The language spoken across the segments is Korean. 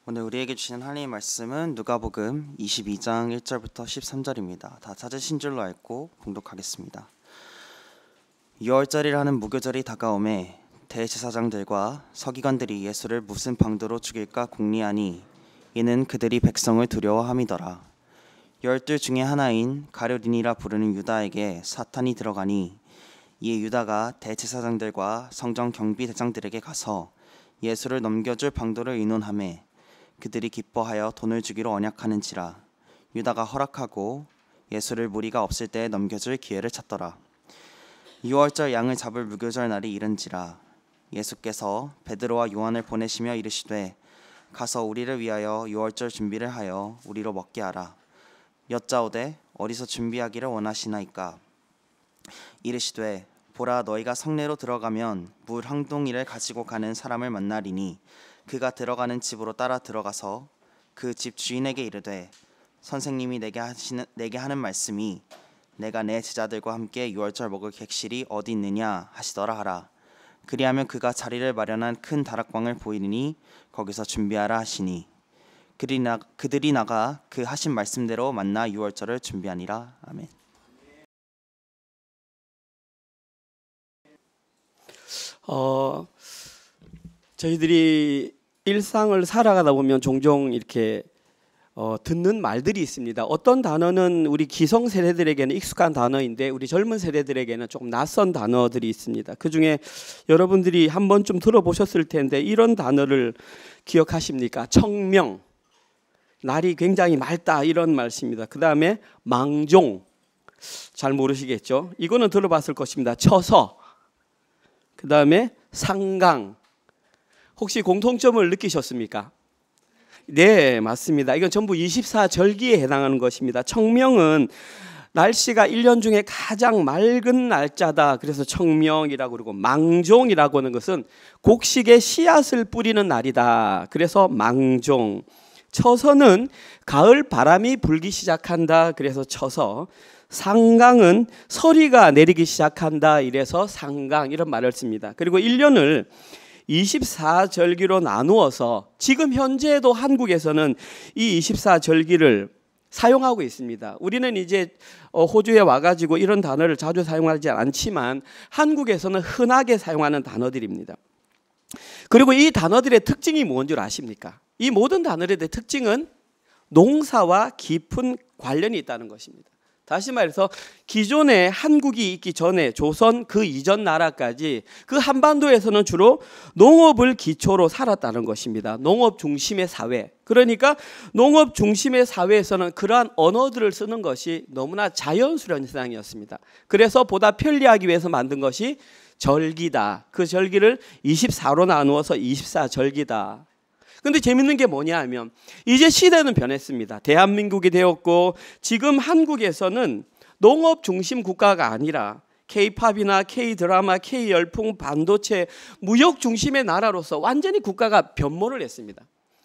오늘 우리에게 주시는 하나님의 말씀은 누가복음 22장 1절부터 13절입니다. 다 찾으신 줄로 알고 봉독하겠습니다. 유월절이라는 무교절이 다가오매 대제사장들과 서기관들이 예수를 무슨 방도로 죽일까 궁리하니 이는 그들이 백성을 두려워함이더라. 12 중에 하나인 가룟인이라 부르는 유다에게 사탄이 들어가니 이에 유다가 대제사장들과 성전 경비대장들에게 가서 예수를 넘겨줄 방도를 의논하매 그들이 기뻐하여 돈을 주기로 언약하는지라. 유다가 허락하고 예수를 무리가 없을 때에 넘겨줄 기회를 찾더라. 유월절 양을 잡을 무교절 날이 이른지라. 예수께서 베드로와 요한을 보내시며 이르시되 가서 우리를 위하여 유월절 준비를 하여 우리로 먹게 하라. 여짜오되 어디서 준비하기를 원하시나이까. 이르시되 보라, 너희가 성내로 들어가면 물 한 동이를 가지고 가는 사람을 만나리니 그가 들어가는 집으로 따라 들어가서 그 집 주인에게 이르되 선생님이 내게 하는 말씀이 내가 내 제자들과 함께 유월절 먹을 객실이 어디 있느냐 하시더라 하라. 그리하면 그가 자리를 마련한 큰 다락방을 보이니 거기서 준비하라 하시니 그들이 나가 그 하신 말씀대로 만나 유월절을 준비하니라. 아멘. 저희들이 일상을 살아가다 보면 종종 이렇게 듣는 말들이 있습니다. 어떤 단어는 우리 기성 세대들에게는 익숙한 단어인데 우리 젊은 세대들에게는 조금 낯선 단어들이 있습니다. 그중에 여러분들이 한 번쯤 들어보셨을 텐데 이런 단어를 기억하십니까? 청명, 날이 굉장히 맑다, 이런 말씀입니다. 그 다음에 망종, 잘 모르시겠죠? 이거는 들어봤을 것입니다. 처서, 그 다음에 상강. 혹시 공통점을 느끼셨습니까? 네, 맞습니다. 이건 전부 24절기에 해당하는 것입니다. 청명은 날씨가 1년 중에 가장 맑은 날짜다. 그래서 청명이라고 그러고, 망종이라고 하는 것은 곡식에 씨앗을 뿌리는 날이다. 그래서 망종. 처서는 가을 바람이 불기 시작한다. 그래서 처서. 상강은 서리가 내리기 시작한다. 이래서 상강, 이런 말을 씁니다. 그리고 1년을 24절기로 나누어서 지금 현재도 한국에서는 이 24절기를 사용하고 있습니다. 우리는 이제 호주에 와가지고 이런 단어를 자주 사용하지 않지만 한국에서는 흔하게 사용하는 단어들입니다. 그리고 이 단어들의 특징이 뭔 줄 아십니까? 이 모든 단어들의 특징은 농사와 깊은 관련이 있다는 것입니다. 다시 말해서 기존에 한국이 있기 전에 조선 그 이전 나라까지 그 한반도에서는 주로 농업을 기초로 살았다는 것입니다. 농업 중심의 사회. 그러니까 농업 중심의 사회에서는 그러한 언어들을 쓰는 것이 너무나 자연스러운 현상이었습니다. 그래서 보다 편리하기 위해서 만든 것이 절기다. 그 절기를 24로 나누어서 24절기다. 근데 재밌는 게 뭐냐 하면 이제 시대는 변했습니다. 대한민국이 되었고 지금 한국에서는 농업 중심 국가가 아니라 K-팝이나 K-드라마, K-열풍, 반도체, 무역 중심의 나라로서 완전히 국가가 변모를 했습니다.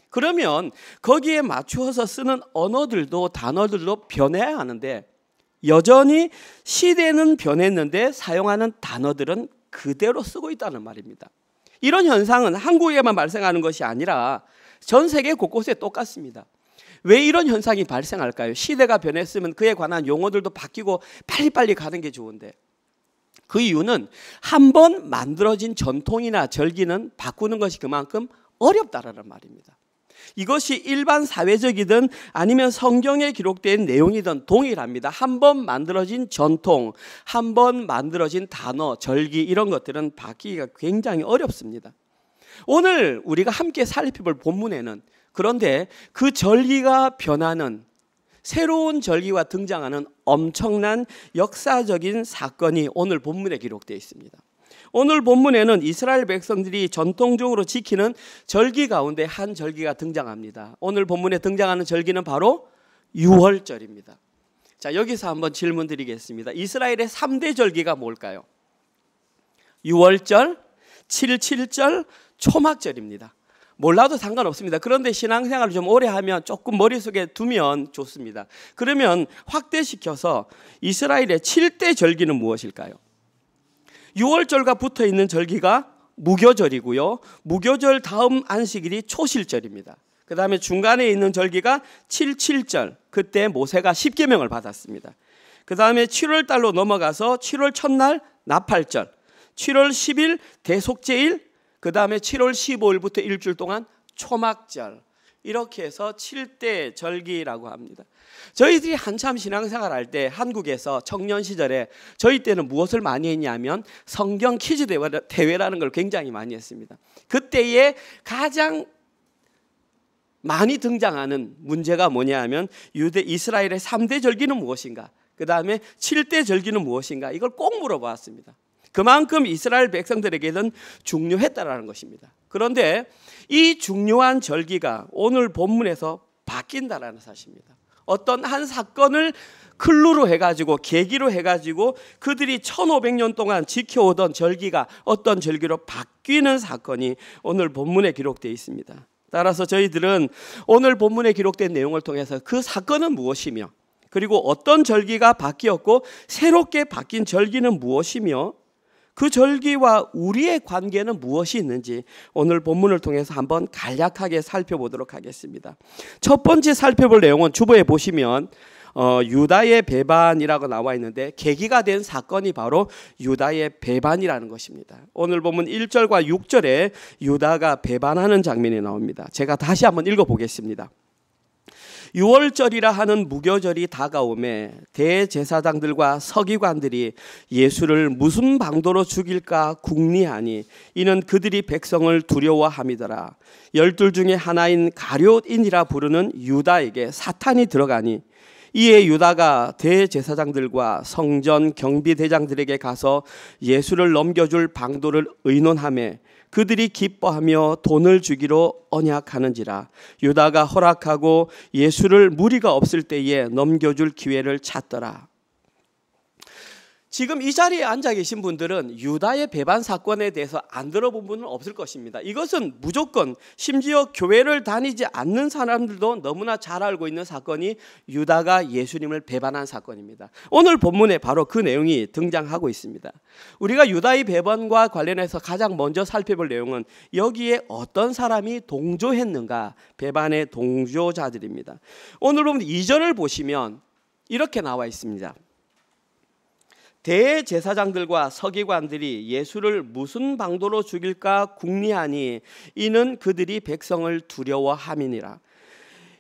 그러면 거기에 맞추어서 쓰는 언어들도 단어들도 변해야 하는데 여전히 시대는 변했는데 사용하는 단어들은 그대로 쓰고 있다는 말입니다. 이런 현상은 한국에만 발생하는 것이 아니라 전 세계 곳곳에 똑같습니다. 왜 이런 현상이 발생할까요? 시대가 변했으면 그에 관한 용어들도 바뀌고 빨리빨리 가는 게 좋은데 그 이유는 한 번 만들어진 전통이나 절기는 바꾸는 것이 그만큼 어렵다라는 말입니다. 이것이 일반 사회적이든 아니면 성경에 기록된 내용이든 동일합니다. 한 번 만들어진 전통, 한 번 만들어진 단어, 절기 이런 것들은 바뀌기가 굉장히 어렵습니다. 오늘 우리가 함께 살펴볼 본문에는 그런데 그 절기가 변하는 새로운 절기가 등장하는 엄청난 역사적인 사건이 오늘 본문에 기록되어 있습니다. 오늘 본문에는 이스라엘 백성들이 전통적으로 지키는 절기 가운데 한 절기가 등장합니다. 오늘 본문에 등장하는 절기는 바로 유월절입니다. 자, 여기서 한번 질문 드리겠습니다. 이스라엘의 3대 절기가 뭘까요? 유월절, 7.7절, 초막절입니다. 몰라도 상관없습니다. 그런데 신앙생활을 좀 오래 하면 조금 머릿속에 두면 좋습니다. 그러면 확대시켜서 이스라엘의 7대 절기는 무엇일까요? 6월절과 붙어 있는 절기가 무교절이고요. 무교절 다음 안식일이 초실절입니다. 그 다음에 중간에 있는 절기가 77절, 그때 모세가 십계명을 받았습니다. 그 다음에 7월 달로 넘어가서 7월 첫날 나팔절, 7월 10일 대속제일, 그 다음에 7월 15일부터 일주일 동안 초막절, 이렇게 해서 7대 절기라고 합니다. 저희들이 한참 신앙생활 할 때 한국에서 청년 시절에 저희 때는 무엇을 많이 했냐면 성경 퀴즈 대회라는 걸 굉장히 많이 했습니다. 그때에 가장 많이 등장하는 문제가 뭐냐 하면 이스라엘의 3대 절기는 무엇인가, 그 다음에 7대 절기는 무엇인가, 이걸 꼭 물어보았습니다. 그만큼 이스라엘 백성들에게는 중요했다라는 것입니다. 그런데 이 중요한 절기가 오늘 본문에서 바뀐다라는 사실입니다. 어떤 한 사건을 클루로 해가지고, 계기로 해가지고 그들이 1500년 동안 지켜오던 절기가 어떤 절기로 바뀌는 사건이 오늘 본문에 기록되어 있습니다. 따라서 저희들은 오늘 본문에 기록된 내용을 통해서 그 사건은 무엇이며, 그리고 어떤 절기가 바뀌었고 새롭게 바뀐 절기는 무엇이며, 그 절기와 우리의 관계는 무엇이 있는지 오늘 본문을 통해서 한번 간략하게 살펴보도록 하겠습니다. 첫 번째 살펴볼 내용은 주보에 보시면 유다의 배반이라고 나와 있는데, 계기가 된 사건이 바로 유다의 배반이라는 것입니다. 오늘 보면 1절과 6절에 유다가 배반하는 장면이 나옵니다. 제가 다시 한번 읽어보겠습니다. 6월절이라 하는 무교절이 다가오매 대제사장들과 서기관들이 예수를 무슨 방도로 죽일까 궁리하니 이는 그들이 백성을 두려워함이더라. 12 중에 하나인 가룟인이라 부르는 유다에게 사탄이 들어가니 이에 유다가 대제사장들과 성전 경비대장들에게 가서 예수를 넘겨줄 방도를 의논하매 그들이 기뻐하며 돈을 주기로 언약하는지라. 유다가 허락하고 예수를 무리가 없을 때에 넘겨줄 기회를 찾더라. 지금 이 자리에 앉아 계신 분들은 유다의 배반 사건에 대해서 안 들어본 분은 없을 것입니다. 이것은 무조건, 심지어 교회를 다니지 않는 사람들도 너무나 잘 알고 있는 사건이 유다가 예수님을 배반한 사건입니다. 오늘 본문에 바로 그 내용이 등장하고 있습니다. 우리가 유다의 배반과 관련해서 가장 먼저 살펴볼 내용은 여기에 어떤 사람이 동조했는가, 배반의 동조자들입니다. 오늘 보면 2절을 보시면 이렇게 나와 있습니다. 대제사장들과 서기관들이 예수를 무슨 방도로 죽일까 궁리하니 이는 그들이 백성을 두려워함이니라.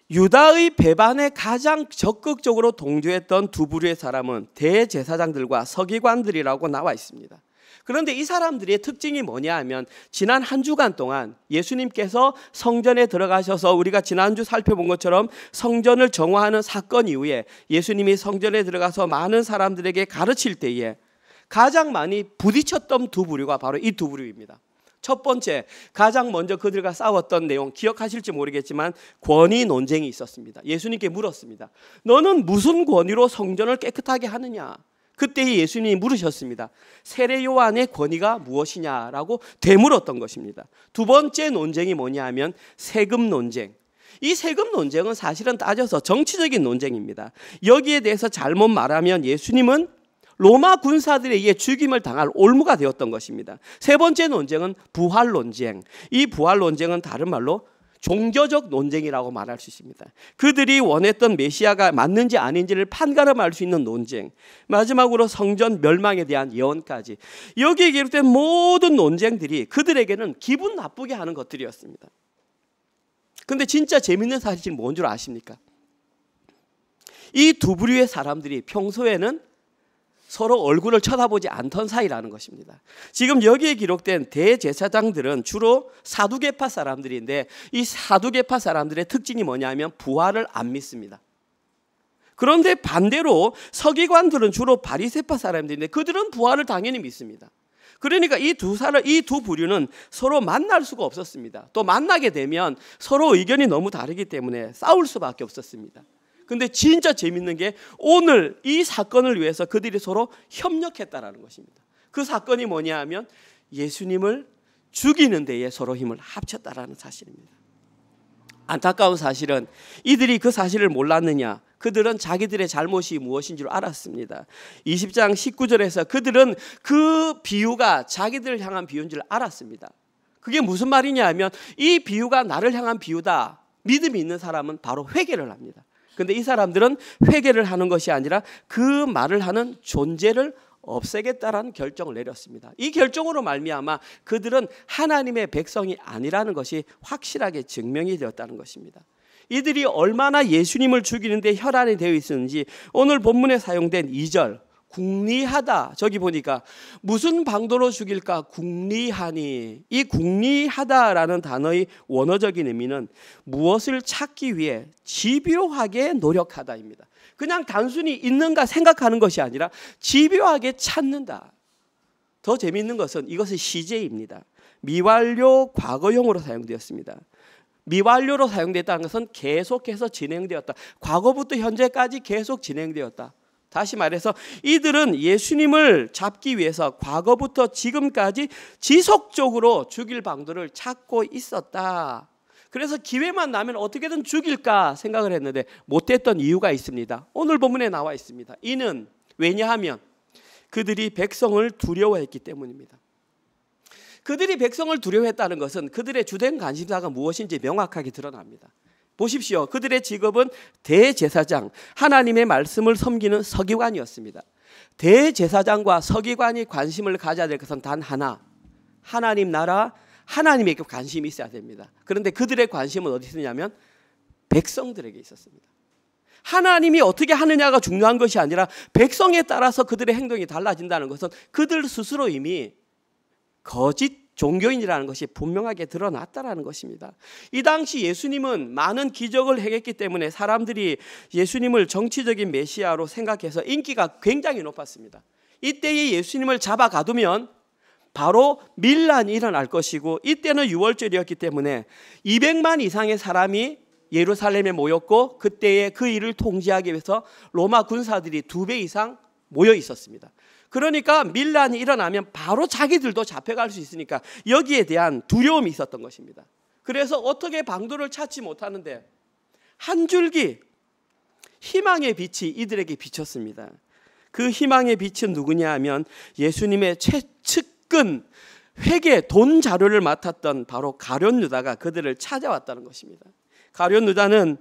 유다의 배반에 가장 적극적으로 동조했던 두 부류의 사람은 대제사장들과 서기관들이라고 나와 있습니다. 그런데 이 사람들의 특징이 뭐냐 하면, 지난 한 주간 동안 예수님께서 성전에 들어가셔서 우리가 지난주 살펴본 것처럼 성전을 정화하는 사건 이후에 예수님이 성전에 들어가서 많은 사람들에게 가르칠 때에 가장 많이 부딪혔던 두 부류가 바로 이 두 부류입니다. 첫 번째, 가장 먼저 그들과 싸웠던 내용 기억하실지 모르겠지만 권위 논쟁이 있었습니다. 예수님께 물었습니다. 너는 무슨 권위로 성전을 깨끗하게 하느냐? 그때 예수님이 물으셨습니다. 세례 요한의 권위가 무엇이냐라고 되물었던 것입니다. 두 번째 논쟁이 뭐냐 하면 세금 논쟁. 이 세금 논쟁은 사실은 따져서 정치적인 논쟁입니다. 여기에 대해서 잘못 말하면 예수님은 로마 군사들에 의해 죽임을 당할 올무가 되었던 것입니다. 세 번째 논쟁은 부활 논쟁. 이 부활 논쟁은 다른 말로 종교적 논쟁이라고 말할 수 있습니다. 그들이 원했던 메시아가 맞는지 아닌지를 판가름할 수 있는 논쟁. 마지막으로 성전 멸망에 대한 예언까지. 여기에 기록된 모든 논쟁들이 그들에게는 기분 나쁘게 하는 것들이었습니다. 그런데 진짜 재밌는 사실이 뭔 줄 아십니까? 이 두 부류의 사람들이 평소에는 서로 얼굴을 쳐다보지 않던 사이라는 것입니다. 지금 여기에 기록된 대제사장들은 주로 사두개파 사람들인데, 이 사두개파 사람들의 특징이 뭐냐면 부활을 안 믿습니다. 그런데 반대로 서기관들은 주로 바리새파 사람들인데 그들은 부활을 당연히 믿습니다. 그러니까 이 두 부류는 서로 만날 수가 없었습니다. 또 만나게 되면 서로 의견이 너무 다르기 때문에 싸울 수밖에 없었습니다. 근데 진짜 재밌는 게 오늘 이 사건을 위해서 그들이 서로 협력했다라는 것입니다. 그 사건이 뭐냐 하면 예수님을 죽이는 데에 서로 힘을 합쳤다라는 사실입니다. 안타까운 사실은 이들이 그 사실을 몰랐느냐? 그들은 자기들의 잘못이 무엇인 줄 알았습니다. 20장 19절에서 그들은 그 비유가 자기들을 향한 비유인 줄 알았습니다. 그게 무슨 말이냐 하면 이 비유가 나를 향한 비유다. 믿음이 있는 사람은 바로 회개를 합니다. 근데 이 사람들은 회개를 하는 것이 아니라 그 말을 하는 존재를 없애겠다라는 결정을 내렸습니다. 이 결정으로 말미암아 그들은 하나님의 백성이 아니라는 것이 확실하게 증명이 되었다는 것입니다. 이들이 얼마나 예수님을 죽이는데 혈안이 되어 있었는지 오늘 본문에 사용된 2절 궁리하다, 저기 보니까 무슨 방도로 죽일까 궁리하니, 이 궁리하다라는 단어의 원어적인 의미는 무엇을 찾기 위해 집요하게 노력하다입니다. 그냥 단순히 있는가 생각하는 것이 아니라 집요하게 찾는다. 더 재미있는 것은 이것은 시제입니다. 미완료 과거형으로 사용되었습니다. 미완료로 사용됐다는 것은 계속해서 진행되었다. 과거부터 현재까지 계속 진행되었다. 다시 말해서 이들은 예수님을 잡기 위해서 과거부터 지금까지 지속적으로 죽일 방도를 찾고 있었다. 그래서 기회만 나면 어떻게든 죽일까 생각을 했는데 못했던 이유가 있습니다. 오늘 본문에 나와 있습니다. 이는 왜냐하면 그들이 백성을 두려워했기 때문입니다. 그들이 백성을 두려워했다는 것은 그들의 주된 관심사가 무엇인지 명확하게 드러납니다. 보십시오. 그들의 직업은 대제사장, 하나님의 말씀을 섬기는 서기관이었습니다. 대제사장과 서기관이 관심을 가져야 될 것은 단 하나, 하나님 나라, 하나님에게 관심이 있어야 됩니다. 그런데 그들의 관심은 어디 있었냐면 백성들에게 있었습니다. 하나님이 어떻게 하느냐가 중요한 것이 아니라 백성에 따라서 그들의 행동이 달라진다는 것은 그들 스스로 이미 거짓 종교인이라는 것이 분명하게 드러났다라는 것입니다. 이 당시 예수님은 많은 기적을 행했기 때문에 사람들이 예수님을 정치적인 메시아로 생각해서 인기가 굉장히 높았습니다. 이때에 예수님을 잡아 가두면 바로 밀란이 일어날 것이고, 이때는 6월절이었기 때문에 200만 이상의 사람이 예루살렘에 모였고 그때에 그 일을 통제하기 위해서 로마 군사들이 2배 이상 모여 있었습니다. 그러니까 밀란이 일어나면 바로 자기들도 잡혀갈 수 있으니까 여기에 대한 두려움이 있었던 것입니다. 그래서 어떻게 방도를 찾지 못하는데 한 줄기 희망의 빛이 이들에게 비쳤습니다. 그 희망의 빛은 누구냐 하면 예수님의 최측근 회계 돈 자료를 맡았던 바로 가룟 유다가 그들을 찾아왔다는 것입니다. 가룟 유다는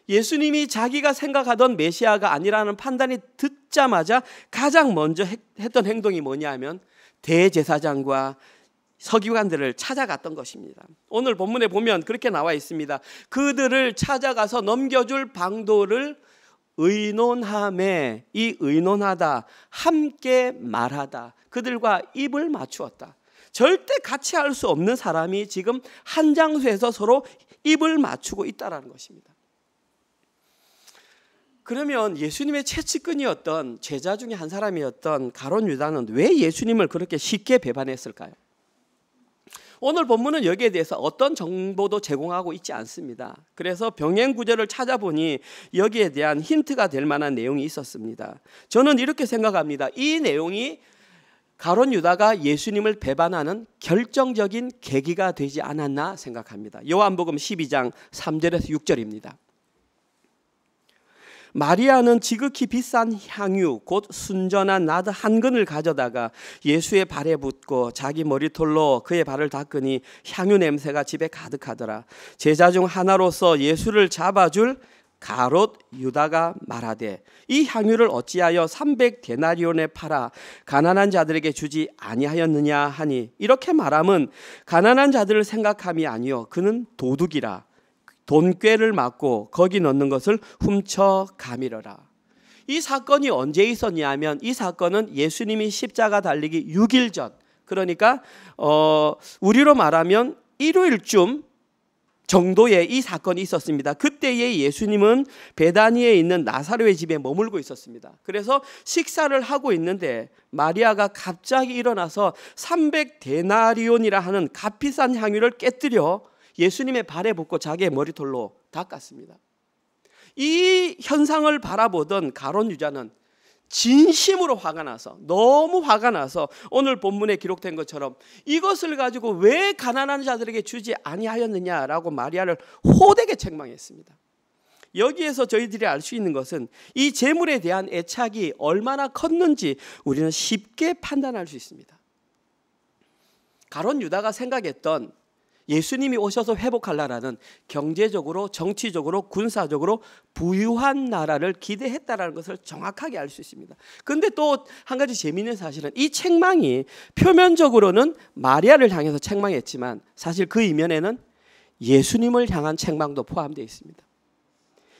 예수님이 자기가 생각하던 메시아가 아니라는 판단이 듣자마자 가장 먼저 했던 행동이 뭐냐 하면 대제사장과 서기관들을 찾아갔던 것입니다. 오늘 본문에 보면 그렇게 나와 있습니다. 그들을 찾아가서 넘겨줄 방도를 의논하매, 이 의논하다, 함께 말하다, 그들과 입을 맞추었다. 절대 같이 할 수 없는 사람이 지금 한 장소에서 서로 입을 맞추고 있다는 것입니다. 그러면 예수님의 최측근이었던 제자 중에 한 사람이었던 가룟 유다는 왜 예수님을 그렇게 쉽게 배반했을까요? 오늘 본문은 여기에 대해서 어떤 정보도 제공하고 있지 않습니다. 그래서 병행 구절을 찾아보니 여기에 대한 힌트가 될 만한 내용이 있었습니다. 저는 이렇게 생각합니다. 이 내용이 가룟 유다가 예수님을 배반하는 결정적인 계기가 되지 않았나 생각합니다. 요한복음 12장 3절에서 6절입니다. 마리아는 지극히 비싼 향유 곧 순전한 나드 한 근을 가져다가 예수의 발에 붓고 자기 머리털로 그의 발을 닦으니 향유 냄새가 집에 가득하더라. 제자 중 하나로서 예수를 잡아줄 가롯 유다가 말하되 이 향유를 어찌하여 300데나리온에 팔아 가난한 자들에게 주지 아니하였느냐 하니, 이렇게 말함은 가난한 자들을 생각함이 아니요 그는 도둑이라 돈꾀를 맞고 거기 넣는 것을 훔쳐 가밀어라. 이 사건이 언제 있었냐면 이 사건은 예수님이 십자가 달리기 6일 전, 그러니까 우리로 말하면 일요일쯤 정도에 이 사건이 있었습니다. 그때에 예수님은 베다니에 있는 나사로의 집에 머물고 있었습니다. 그래서 식사를 하고 있는데 마리아가 갑자기 일어나서 300데나리온이라 하는 값비싼 향유를 깨뜨려 예수님의 발에 붓고 자기의 머리털로 닦았습니다. 이 현상을 바라보던 가룟 유다는 진심으로 화가 나서, 너무 화가 나서 오늘 본문에 기록된 것처럼 이것을 가지고 왜 가난한 자들에게 주지 아니하였느냐라고 마리아를 호되게 책망했습니다. 여기에서 저희들이 알 수 있는 것은 이 재물에 대한 애착이 얼마나 컸는지 우리는 쉽게 판단할 수 있습니다. 가룟 유다가 생각했던 예수님이 오셔서 회복할 나라는 경제적으로, 정치적으로, 군사적으로 부유한 나라를 기대했다라는 것을 정확하게 알 수 있습니다. 그런데 또 한 가지 재미있는 사실은 이 책망이 표면적으로는 마리아를 향해서 책망했지만 사실 그 이면에는 예수님을 향한 책망도 포함되어 있습니다.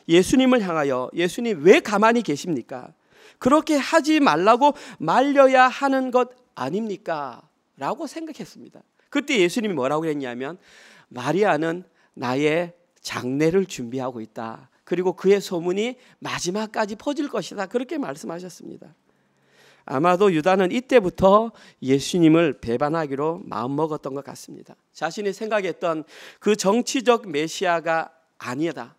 예수님을 향하여 예수님 왜 가만히 계십니까? 그렇게 하지 말라고 말려야 하는 것 아닙니까? 라고 생각했습니다. 그때 예수님이 뭐라고 했냐면 마리아는 나의 장례를 준비하고 있다. 그리고 그의 소문이 마지막까지 퍼질 것이다. 그렇게 말씀하셨습니다. 아마도 유다는 이때부터 예수님을 배반하기로 마음먹었던 것 같습니다. 자신이 생각했던 그 정치적 메시아가 아니다.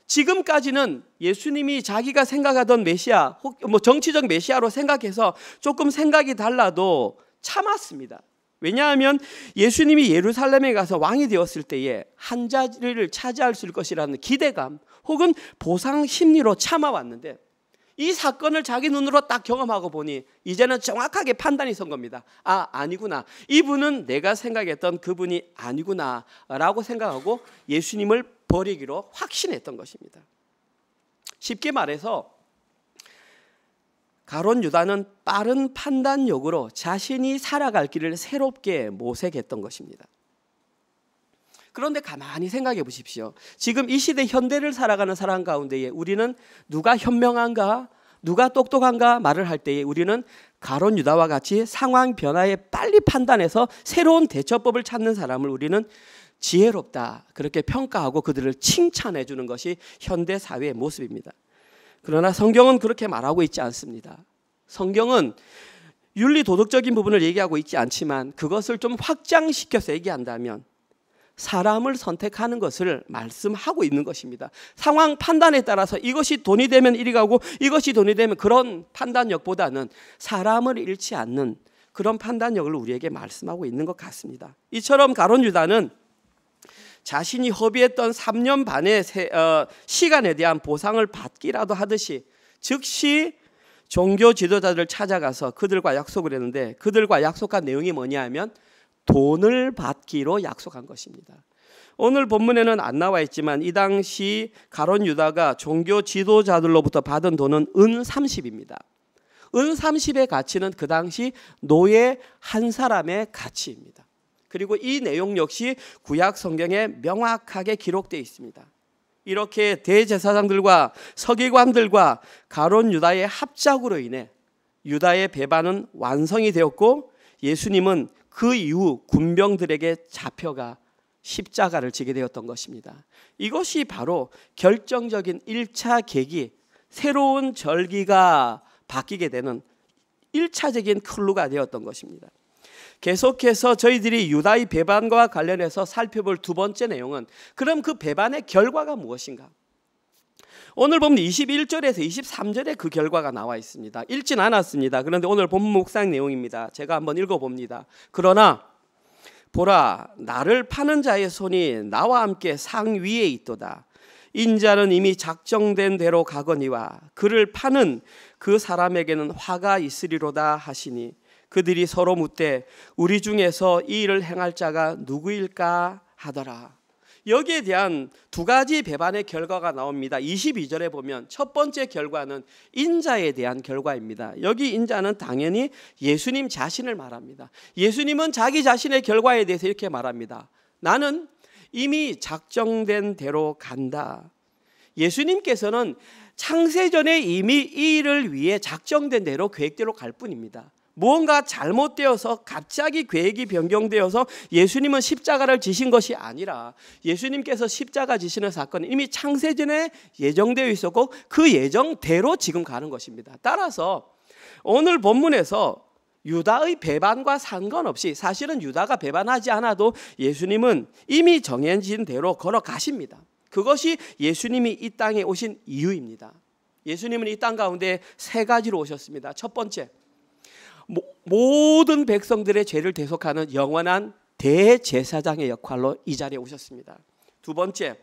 지금까지는 예수님이 자기가 생각하던 메시아, 정치적 메시아로 생각해서 조금 생각이 달라도 참았습니다. 왜냐하면 예수님이 예루살렘에 가서 왕이 되었을 때에 한 자리를 차지할 수 있을 것이라는 기대감 혹은 보상 심리로 참아왔는데 이 사건을 자기 눈으로 딱 경험하고 보니 이제는 정확하게 판단이 선 겁니다. 아니구나. 이분은 내가 생각했던 그분이 아니구나 라고 생각하고 예수님을 버리기로 확신했던 것입니다. 쉽게 말해서 가룟 유다는 빠른 판단력으로 자신이 살아갈 길을 새롭게 모색했던 것입니다. 그런데 가만히 생각해 보십시오. 지금 이 시대 현대를 살아가는 사람 가운데에 우리는 누가 현명한가, 누가 똑똑한가 말을 할 때에 우리는 가룟 유다와 같이 상황 변화에 빨리 판단해서 새로운 대처법을 찾는 사람을 우리는 지혜롭다 그렇게 평가하고 그들을 칭찬해 주는 것이 현대 사회의 모습입니다. 그러나 성경은 그렇게 말하고 있지 않습니다. 성경은 윤리 도덕적인 부분을 얘기하고 있지 않지만 그것을 좀 확장시켜서 얘기한다면 사람을 선택하는 것을 말씀하고 있는 것입니다. 상황 판단에 따라서 이것이 돈이 되면 이리 가고 이것이 돈이 되면 그런 판단력보다는 사람을 잃지 않는 그런 판단력을 우리에게 말씀하고 있는 것 같습니다. 이처럼 가룟 유다는 자신이 허비했던 3년 반의 시간에 대한 보상을 받기라도 하듯이 즉시 종교 지도자들을 찾아가서 그들과 약속을 했는데 그들과 약속한 내용이 뭐냐 하면 돈을 받기로 약속한 것입니다. 오늘 본문에는 안 나와 있지만 이 당시 가룟 유다가 종교 지도자들로부터 받은 돈은 은 30입니다. 은 30의 가치는 그 당시 노예 한 사람의 가치입니다. 그리고 이 내용 역시 구약 성경에 명확하게 기록되어 있습니다. 이렇게 대제사장들과 서기관들과 가룟 유다의 합작으로 인해 유다의 배반은 완성이 되었고 예수님은 그 이후 군병들에게 잡혀가 십자가를 지게 되었던 것입니다. 이것이 바로 결정적인 1차 계기, 새로운 절기가 바뀌게 되는 1차적인 클루가 되었던 것입니다. 계속해서 저희들이 유다의 배반과 관련해서 살펴볼 두 번째 내용은 그럼 그 배반의 결과가 무엇인가? 오늘 보면 21절에서 23절에 그 결과가 나와 있습니다. 읽진 않았습니다. 그런데 오늘 본문 묵상 내용입니다. 제가 한번 읽어봅니다. 그러나 보라, 나를 파는 자의 손이 나와 함께 상 위에 있도다. 인자는 이미 작정된 대로 가거니와 그를 파는 그 사람에게는 화가 있으리로다 하시니 그들이 서로 묻되 우리 중에서 이 일을 행할 자가 누구일까 하더라. 여기에 대한 두 가지 배반의 결과가 나옵니다. 22절에 보면 첫 번째 결과는 인자에 대한 결과입니다. 여기 인자는 당연히 예수님 자신을 말합니다. 예수님은 자기 자신의 결과에 대해서 이렇게 말합니다. 나는 이미 작정된 대로 간다. 예수님께서는 창세전에 이미 이 일을 위해 작정된 대로 계획대로 갈 뿐입니다. 무언가 잘못되어서 갑자기 계획이 변경되어서 예수님은 십자가를 지신 것이 아니라 예수님께서 십자가 지시는 사건은 이미 창세전에 예정되어 있었고 그 예정대로 지금 가는 것입니다. 따라서 오늘 본문에서 유다의 배반과 상관없이 사실은 유다가 배반하지 않아도 예수님은 이미 정해진 대로 걸어가십니다. 그것이 예수님이 이 땅에 오신 이유입니다. 예수님은 이 땅 가운데 세 가지로 오셨습니다. 첫 번째, 모든 백성들의 죄를 대속하는 영원한 대제사장의 역할로 이 자리에 오셨습니다. 두 번째,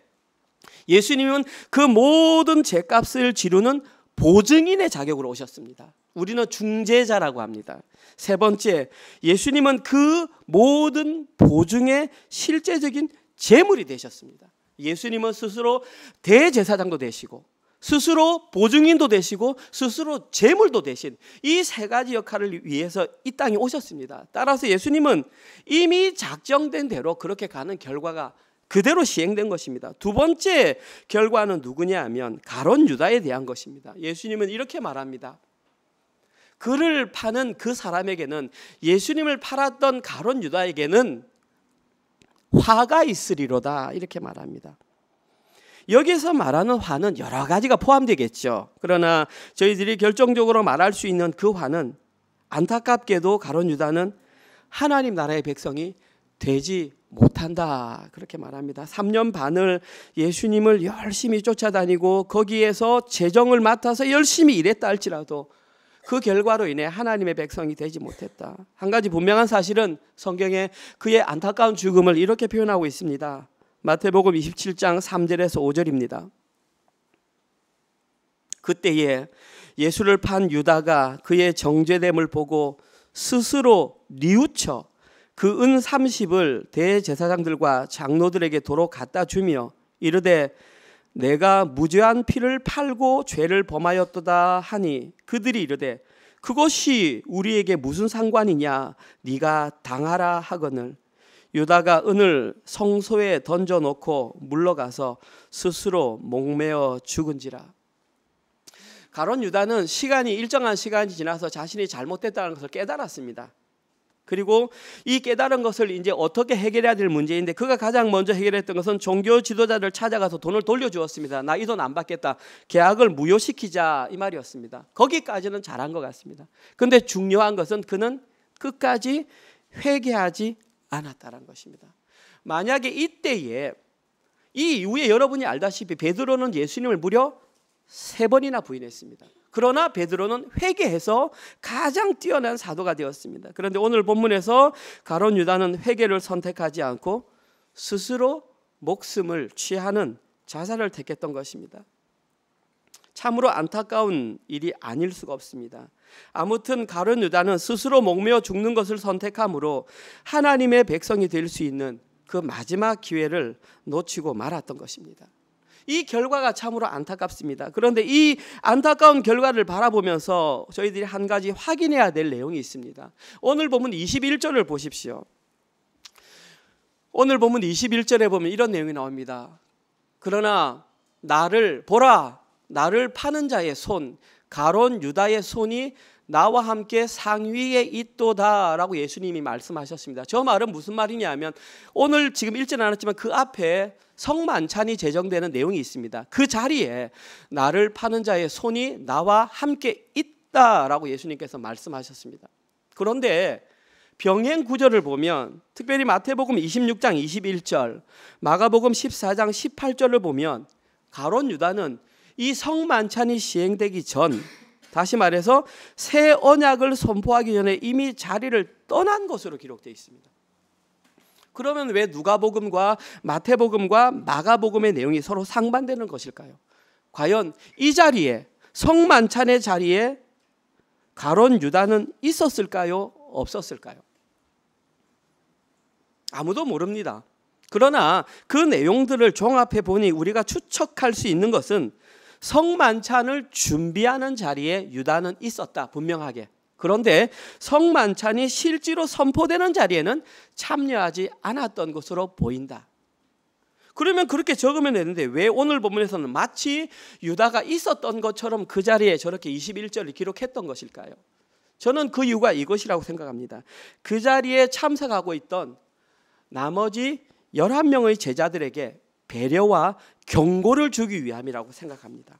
예수님은 그 모든 죄값을 지르는 보증인의 자격으로 오셨습니다. 우리는 중재자라고 합니다. 세 번째, 예수님은 그 모든 보증의 실제적인 제물이 되셨습니다. 예수님은 스스로 대제사장도 되시고 스스로 보증인도 되시고 스스로 제물도 되신 이 세 가지 역할을 위해서 이 땅에 오셨습니다. 따라서 예수님은 이미 작정된 대로 그렇게 가는 결과가 그대로 시행된 것입니다. 두 번째 결과는 누구냐 하면 가룟 유다에 대한 것입니다. 예수님은 이렇게 말합니다. 그를 파는 그 사람에게는, 예수님을 팔았던 가룟 유다에게는 화가 있으리로다, 이렇게 말합니다. 여기서 말하는 화는 여러 가지가 포함되겠죠. 그러나 저희들이 결정적으로 말할 수 있는 그 화는, 안타깝게도 가룟 유다는 하나님 나라의 백성이 되지 못한다, 그렇게 말합니다. 3년 반을 예수님을 열심히 쫓아다니고 거기에서 재정을 맡아서 열심히 일했다 할지라도 그 결과로 인해 하나님의 백성이 되지 못했다. 한 가지 분명한 사실은 성경에 그의 안타까운 죽음을 이렇게 표현하고 있습니다. 마태복음 27장 3절에서 5절입니다. 그때에 예수를 판 유다가 그의 정죄됨을 보고 스스로 뉘우쳐 그 은 30을 대제사장들과 장로들에게 도로 갖다 주며 이르되 내가 무죄한 피를 팔고 죄를 범하였도다 하니 그들이 이르되 그것이 우리에게 무슨 상관이냐, 네가 당하라 하거늘 유다가 은을 성소에 던져놓고 물러가서 스스로 목매어 죽은지라. 가룟 유다는 일정한 시간이 지나서 자신이 잘못됐다는 것을 깨달았습니다. 그리고 이 깨달은 것을 이제 어떻게 해결해야 될 문제인데, 그가 가장 먼저 해결했던 것은 종교 지도자를 찾아가서 돈을 돌려주었습니다. 나 이 돈 안 받겠다, 계약을 무효시키자, 이 말이었습니다. 거기까지는 잘한 것 같습니다. 그런데 중요한 것은 그는 끝까지 회개하지 않았다는 것입니다. 만약에 이때에, 이 이후에 여러분이 알다시피 베드로는 예수님을 무려 3번이나 부인했습니다. 그러나 베드로는 회개해서 가장 뛰어난 사도가 되었습니다. 그런데 오늘 본문에서 가룟 유다는 회개를 선택하지 않고 스스로 목숨을 취하는 자살을 택했던 것입니다. 참으로 안타까운 일이 아닐 수가 없습니다. 아무튼 가룟 유다는 스스로 목매어 죽는 것을 선택함으로 하나님의 백성이 될 수 있는 그 마지막 기회를 놓치고 말았던 것입니다. 이 결과가 참으로 안타깝습니다. 그런데 이 안타까운 결과를 바라보면서 저희들이 한 가지 확인해야 될 내용이 있습니다. 오늘 본문 21절을 보십시오. 오늘 본문 21절에 보면 이런 내용이 나옵니다. 그러나 나를 보라, 나를 파는 자의 손, 가룟 유다의 손이 나와 함께 상위에 있도다라고 예수님이 말씀하셨습니다. 저 말은 무슨 말이냐 하면, 오늘 지금 읽지는 않았지만 그 앞에 성만찬이 제정되는 내용이 있습니다. 그 자리에 나를 파는 자의 손이 나와 함께 있다라고 예수님께서 말씀하셨습니다. 그런데 병행 구절을 보면, 특별히 마태복음 26장 21절, 마가복음 14장 18절을 보면 가룟 유다는 이 성만찬이 시행되기 전, 다시 말해서 새 언약을 선포하기 전에 이미 자리를 떠난 것으로 기록되어 있습니다. 그러면 왜 누가복음과 마태복음과 마가복음의 내용이 서로 상반되는 것일까요? 과연 이 자리에, 성만찬의 자리에 가룟 유다는 있었을까요? 없었을까요? 아무도 모릅니다. 그러나 그 내용들을 종합해 보니 우리가 추측할 수 있는 것은 성만찬을 준비하는 자리에 유다는 있었다, 분명하게. 그런데 성만찬이 실제로 선포되는 자리에는 참여하지 않았던 것으로 보인다. 그러면 그렇게 적으면 되는데 왜 오늘 본문에서는 마치 유다가 있었던 것처럼 그 자리에 저렇게 21절을 기록했던 것일까요? 저는 그 이유가 이것이라고 생각합니다. 그 자리에 참석하고 있던 나머지 11명의 제자들에게 배려와 경고를 주기 위함이라고 생각합니다.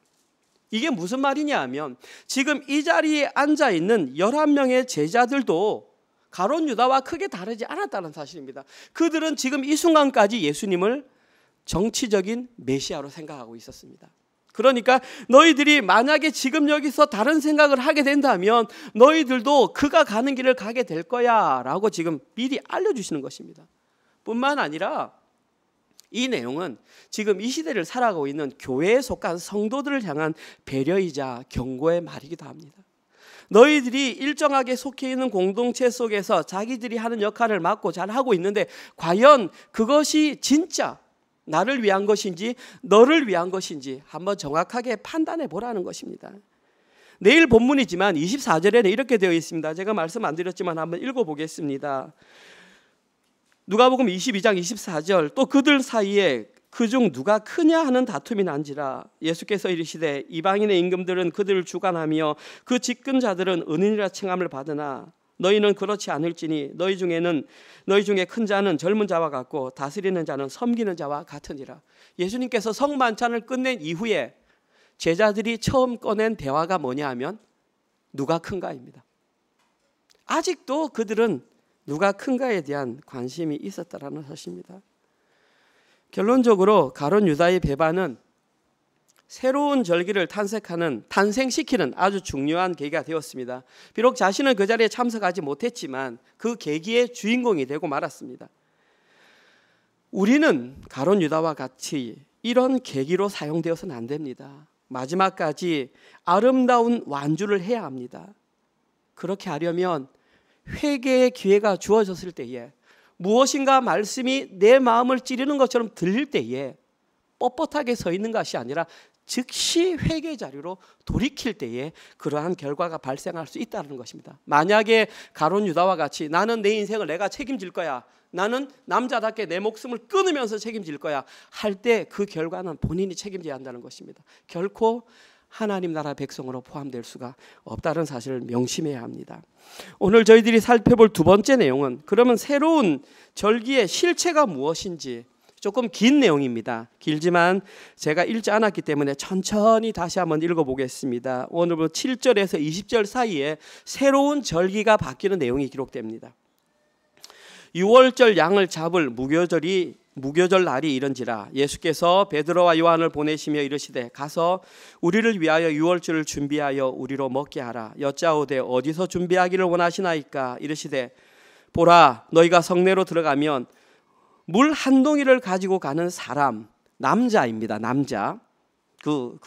이게 무슨 말이냐 하면, 지금 이 자리에 앉아있는 11명의 제자들도 가룟 유다와 크게 다르지 않았다는 사실입니다. 그들은 지금 이 순간까지 예수님을 정치적인 메시아로 생각하고 있었습니다. 그러니까 너희들이 만약에 지금 여기서 다른 생각을 하게 된다면 너희들도 그가 가는 길을 가게 될 거야 라고 지금 미리 알려주시는 것입니다. 뿐만 아니라 이 내용은 지금 이 시대를 살아가고 있는 교회에 속한 성도들을 향한 배려이자 경고의 말이기도 합니다. 너희들이 일정하게 속해 있는 공동체 속에서 자기들이 하는 역할을 맡고 잘하고 있는데 과연 그것이 진짜 나를 위한 것인지 너를 위한 것인지 한번 정확하게 판단해 보라는 것입니다. 내일 본문이지만 24절에는 이렇게 되어 있습니다. 제가 말씀 안 드렸지만 한번 읽어보겠습니다. 누가복음 22장 24절, 또 그들 사이에 그중 누가 크냐 하는 다툼이 난지라. 예수께서 이르시되 이방인의 임금들은 그들을 주관하며 그 집근자들은 은인이라 칭함을 받으나 너희는 그렇지 않을지니 너희 중에 큰 자는 젊은 자와 같고 다스리는 자는 섬기는 자와 같으니라. 예수님께서 성만찬을 끝낸 이후에 제자들이 처음 꺼낸 대화가 뭐냐 하면 누가 큰가입니다. 아직도 그들은 누가 큰가에 대한 관심이 있었다라는 것입니다. 결론적으로 가룟 유다의 배반은 새로운 절기를 탄생시키는 아주 중요한 계기가 되었습니다. 비록 자신은 그 자리에 참석하지 못했지만 그 계기의 주인공이 되고 말았습니다. 우리는 가룟 유다와 같이 이런 계기로 사용되어서는 안 됩니다. 마지막까지 아름다운 완주를 해야 합니다. 그렇게 하려면 회개의 기회가 주어졌을 때에 무엇인가 말씀이 내 마음을 찌르는 것처럼 들릴 때에 뻣뻣하게 서 있는 것이 아니라 즉시 회개 자리로 돌이킬 때에 그러한 결과가 발생할 수 있다는 것입니다. 만약에 가룟 유다와 같이 나는 내 인생을 내가 책임질 거야, 나는 남자답게 내 목숨을 끊으면서 책임질 거야 할 때 그 결과는 본인이 책임져야 한다는 것입니다. 결코 하나님 나라 백성으로 포함될 수가 없다는 사실을 명심해야 합니다. 오늘 저희들이 살펴볼 두 번째 내용은 그러면 새로운 절기의 실체가 무엇인지, 조금 긴 내용입니다. 길지만 제가 읽지 않았기 때문에 천천히 다시 한번 읽어보겠습니다. 오늘부터 7절에서 20절 사이에 새로운 절기가 바뀌는 내용이 기록됩니다. 6월절 양을 잡을 무교절 날이 이른지라. 예수께서 베드로와 요한을 보내시며 이르시되 가서 우리를 위하여 유월절을 준비하여 우리로 먹게 하라. 여짜오되 어디서 준비하기를 원하시나이까. 이르시되 보라, 너희가 성내로 들어가면 물 한 동이를 가지고 가는 사람, 남자입니다. 남자. 그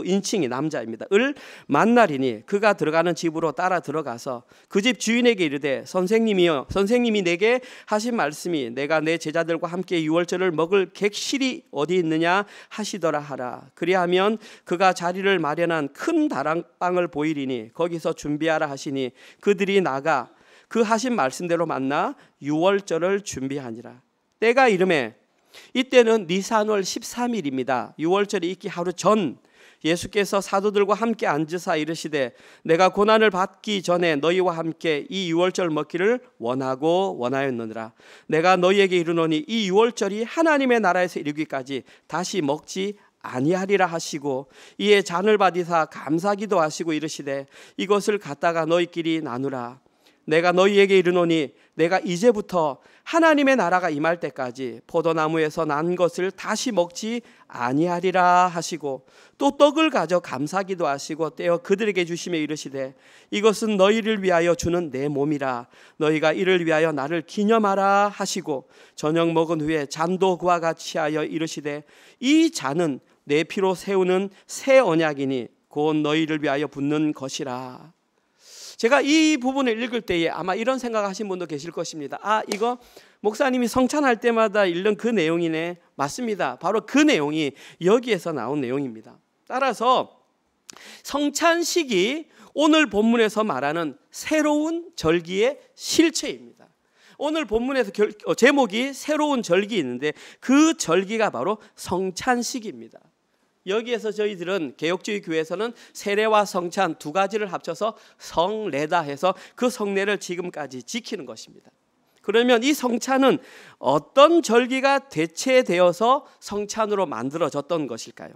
인칭이 남자입니다. 을 만나리니 그가 들어가는 집으로 따라 들어가서 그 집 주인에게 이르되 선생님이여, 선생님이 내게 하신 말씀이 내가 내 제자들과 함께 유월절을 먹을 객실이 어디 있느냐 하시더라 하라. 그리하면 그가 자리를 마련한 큰 다락방을 보이리니 거기서 준비하라 하시니 그들이 나가 그 하신 말씀대로 만나 유월절을 준비하니라. 때가 이르매 이때는 니산월 13일입니다. 유월절이 있기 하루 전 예수께서 사도들과 함께 앉으사 이르시되 내가 고난을 받기 전에 너희와 함께 이 유월절 먹기를 원하였느니라. 내가 너희에게 이르노니 이 유월절이 하나님의 나라에서 이르기까지 다시 먹지 아니하리라 하시고 이에 잔을 받으사 감사기도 하시고 이르시되 이것을 갖다가 너희끼리 나누라. 내가 너희에게 이르노니 내가 이제부터 하나님의 나라가 임할 때까지 포도나무에서 난 것을 다시 먹지 아니하리라 하시고 또 떡을 가져 감사기도 하시고 떼어 그들에게 주시며 이르시되 이것은 너희를 위하여 주는 내 몸이라. 너희가 이를 위하여 나를 기념하라 하시고 저녁 먹은 후에 잔도 그와 같이 하여 이르시되 이 잔은 내 피로 세우는 새 언약이니 곧 너희를 위하여 붓는 것이라. 제가 이 부분을 읽을 때에 아마 이런 생각하신 분도 계실 것입니다. 이거 목사님이 성찬할 때마다 읽는 그 내용이네. 맞습니다. 바로 그 내용이 여기에서 나온 내용입니다. 따라서 성찬식이 오늘 본문에서 말하는 새로운 절기의 실체입니다. 오늘 본문에서 제목이 새로운 절기 있는데 그 절기가 바로 성찬식입니다. 여기에서 저희들은 개혁주의 교회에서는 세례와 성찬 두 가지를 합쳐서 성례다 해서 그 성례를 지금까지 지키는 것입니다. 그러면 이 성찬은 어떤 절기가 대체되어서 성찬으로 만들어졌던 것일까요?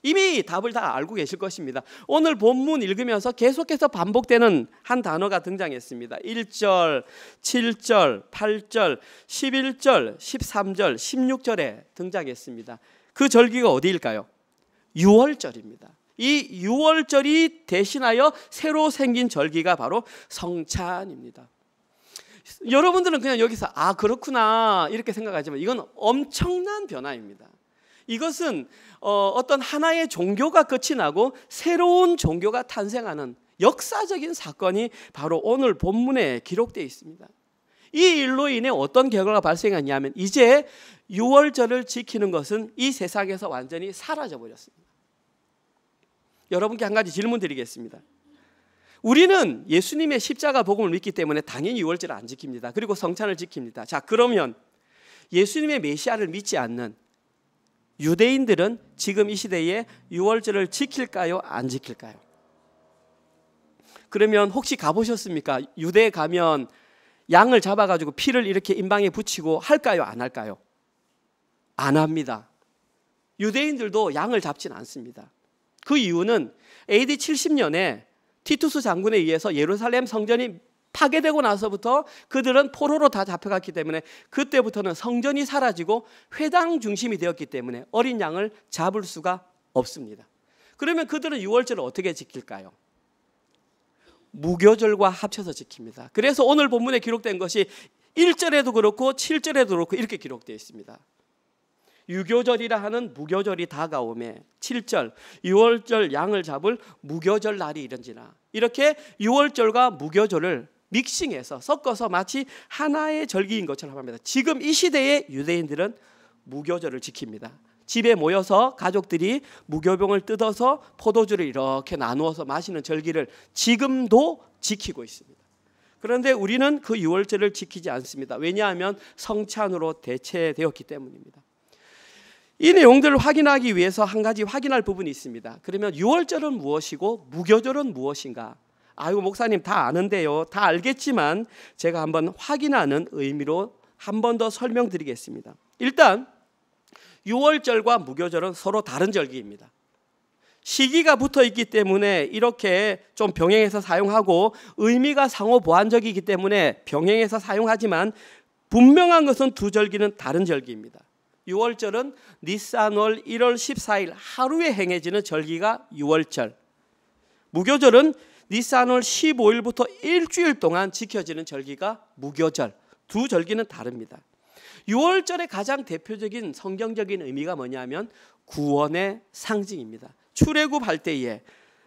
이미 답을 다 알고 계실 것입니다. 오늘 본문 읽으면서 계속해서 반복되는 한 단어가 등장했습니다. 1절, 7절, 8절, 11절, 13절, 16절에 등장했습니다. 그 절기가 어디일까요? 유월절입니다. 이 유월절이 대신하여 새로 생긴 절기가 바로 성찬입니다. 여러분들은 그냥 여기서 아 그렇구나 이렇게 생각하지만 이건 엄청난 변화입니다. 이것은 어떤 하나의 종교가 끝이 나고 새로운 종교가 탄생하는 역사적인 사건이 바로 오늘 본문에 기록되어 있습니다. 이 일로 인해 어떤 결과가 발생했냐면 이제 유월절을 지키는 것은 이 세상에서 완전히 사라져 버렸습니다. 여러분께 한 가지 질문 드리겠습니다. 우리는 예수님의 십자가 복음을 믿기 때문에 당연히 유월절을 안 지킵니다. 그리고 성찬을 지킵니다. 자, 그러면 예수님의 메시아를 믿지 않는 유대인들은 지금 이 시대에 유월절을 지킬까요? 안 지킬까요? 그러면 혹시 가보셨습니까? 유대에 가면 양을 잡아가지고 피를 이렇게 임방에 붙이고 할까요? 안 할까요? 안 합니다. 유대인들도 양을 잡진 않습니다. 그 이유는 AD 70년에 티투스 장군에 의해서 예루살렘 성전이 파괴되고 나서부터 그들은 포로로 다 잡혀갔기 때문에 그때부터는 성전이 사라지고 회당 중심이 되었기 때문에 어린 양을 잡을 수가 없습니다. 그러면 그들은 유월절을 어떻게 지킬까요? 무교절과 합쳐서 지킵니다. 그래서 오늘 본문에 기록된 것이 1절에도 그렇고 7절에도 그렇고 이렇게 기록되어 있습니다. 유교절이라 하는 무교절이 다가오매 7절 유월절 양을 잡을 무교절 날이 이른지라. 이렇게 유월절과 무교절을 믹싱해서 섞어서 마치 하나의 절기인 것처럼 합니다. 지금 이 시대의 유대인들은 무교절을 지킵니다. 집에 모여서 가족들이 무교병을 뜯어서 포도주를 이렇게 나누어서 마시는 절기를 지금도 지키고 있습니다. 그런데 우리는 그 유월절을 지키지 않습니다. 왜냐하면 성찬으로 대체되었기 때문입니다. 이 내용들을 확인하기 위해서 한 가지 확인할 부분이 있습니다. 그러면 유월절은 무엇이고 무교절은 무엇인가? 아이고 목사님 다 아는데요. 다 알겠지만 제가 한번 확인하는 의미로 한 번 더 설명드리겠습니다. 일단 유월절과 무교절은 서로 다른 절기입니다. 시기가 붙어 있기 때문에 이렇게 좀 병행해서 사용하고 의미가 상호 보완적이기 때문에 병행해서 사용하지만 분명한 것은 두 절기는 다른 절기입니다. 유월절은 니산월 1월 14일 하루에 행해지는 절기가 유월절. 무교절은 니산월 15일부터 일주일 동안 지켜지는 절기가 무교절. 두 절기는 다릅니다. 유월절의 가장 대표적인 성경적인 의미가 뭐냐면 구원의 상징입니다. 출애굽할 때에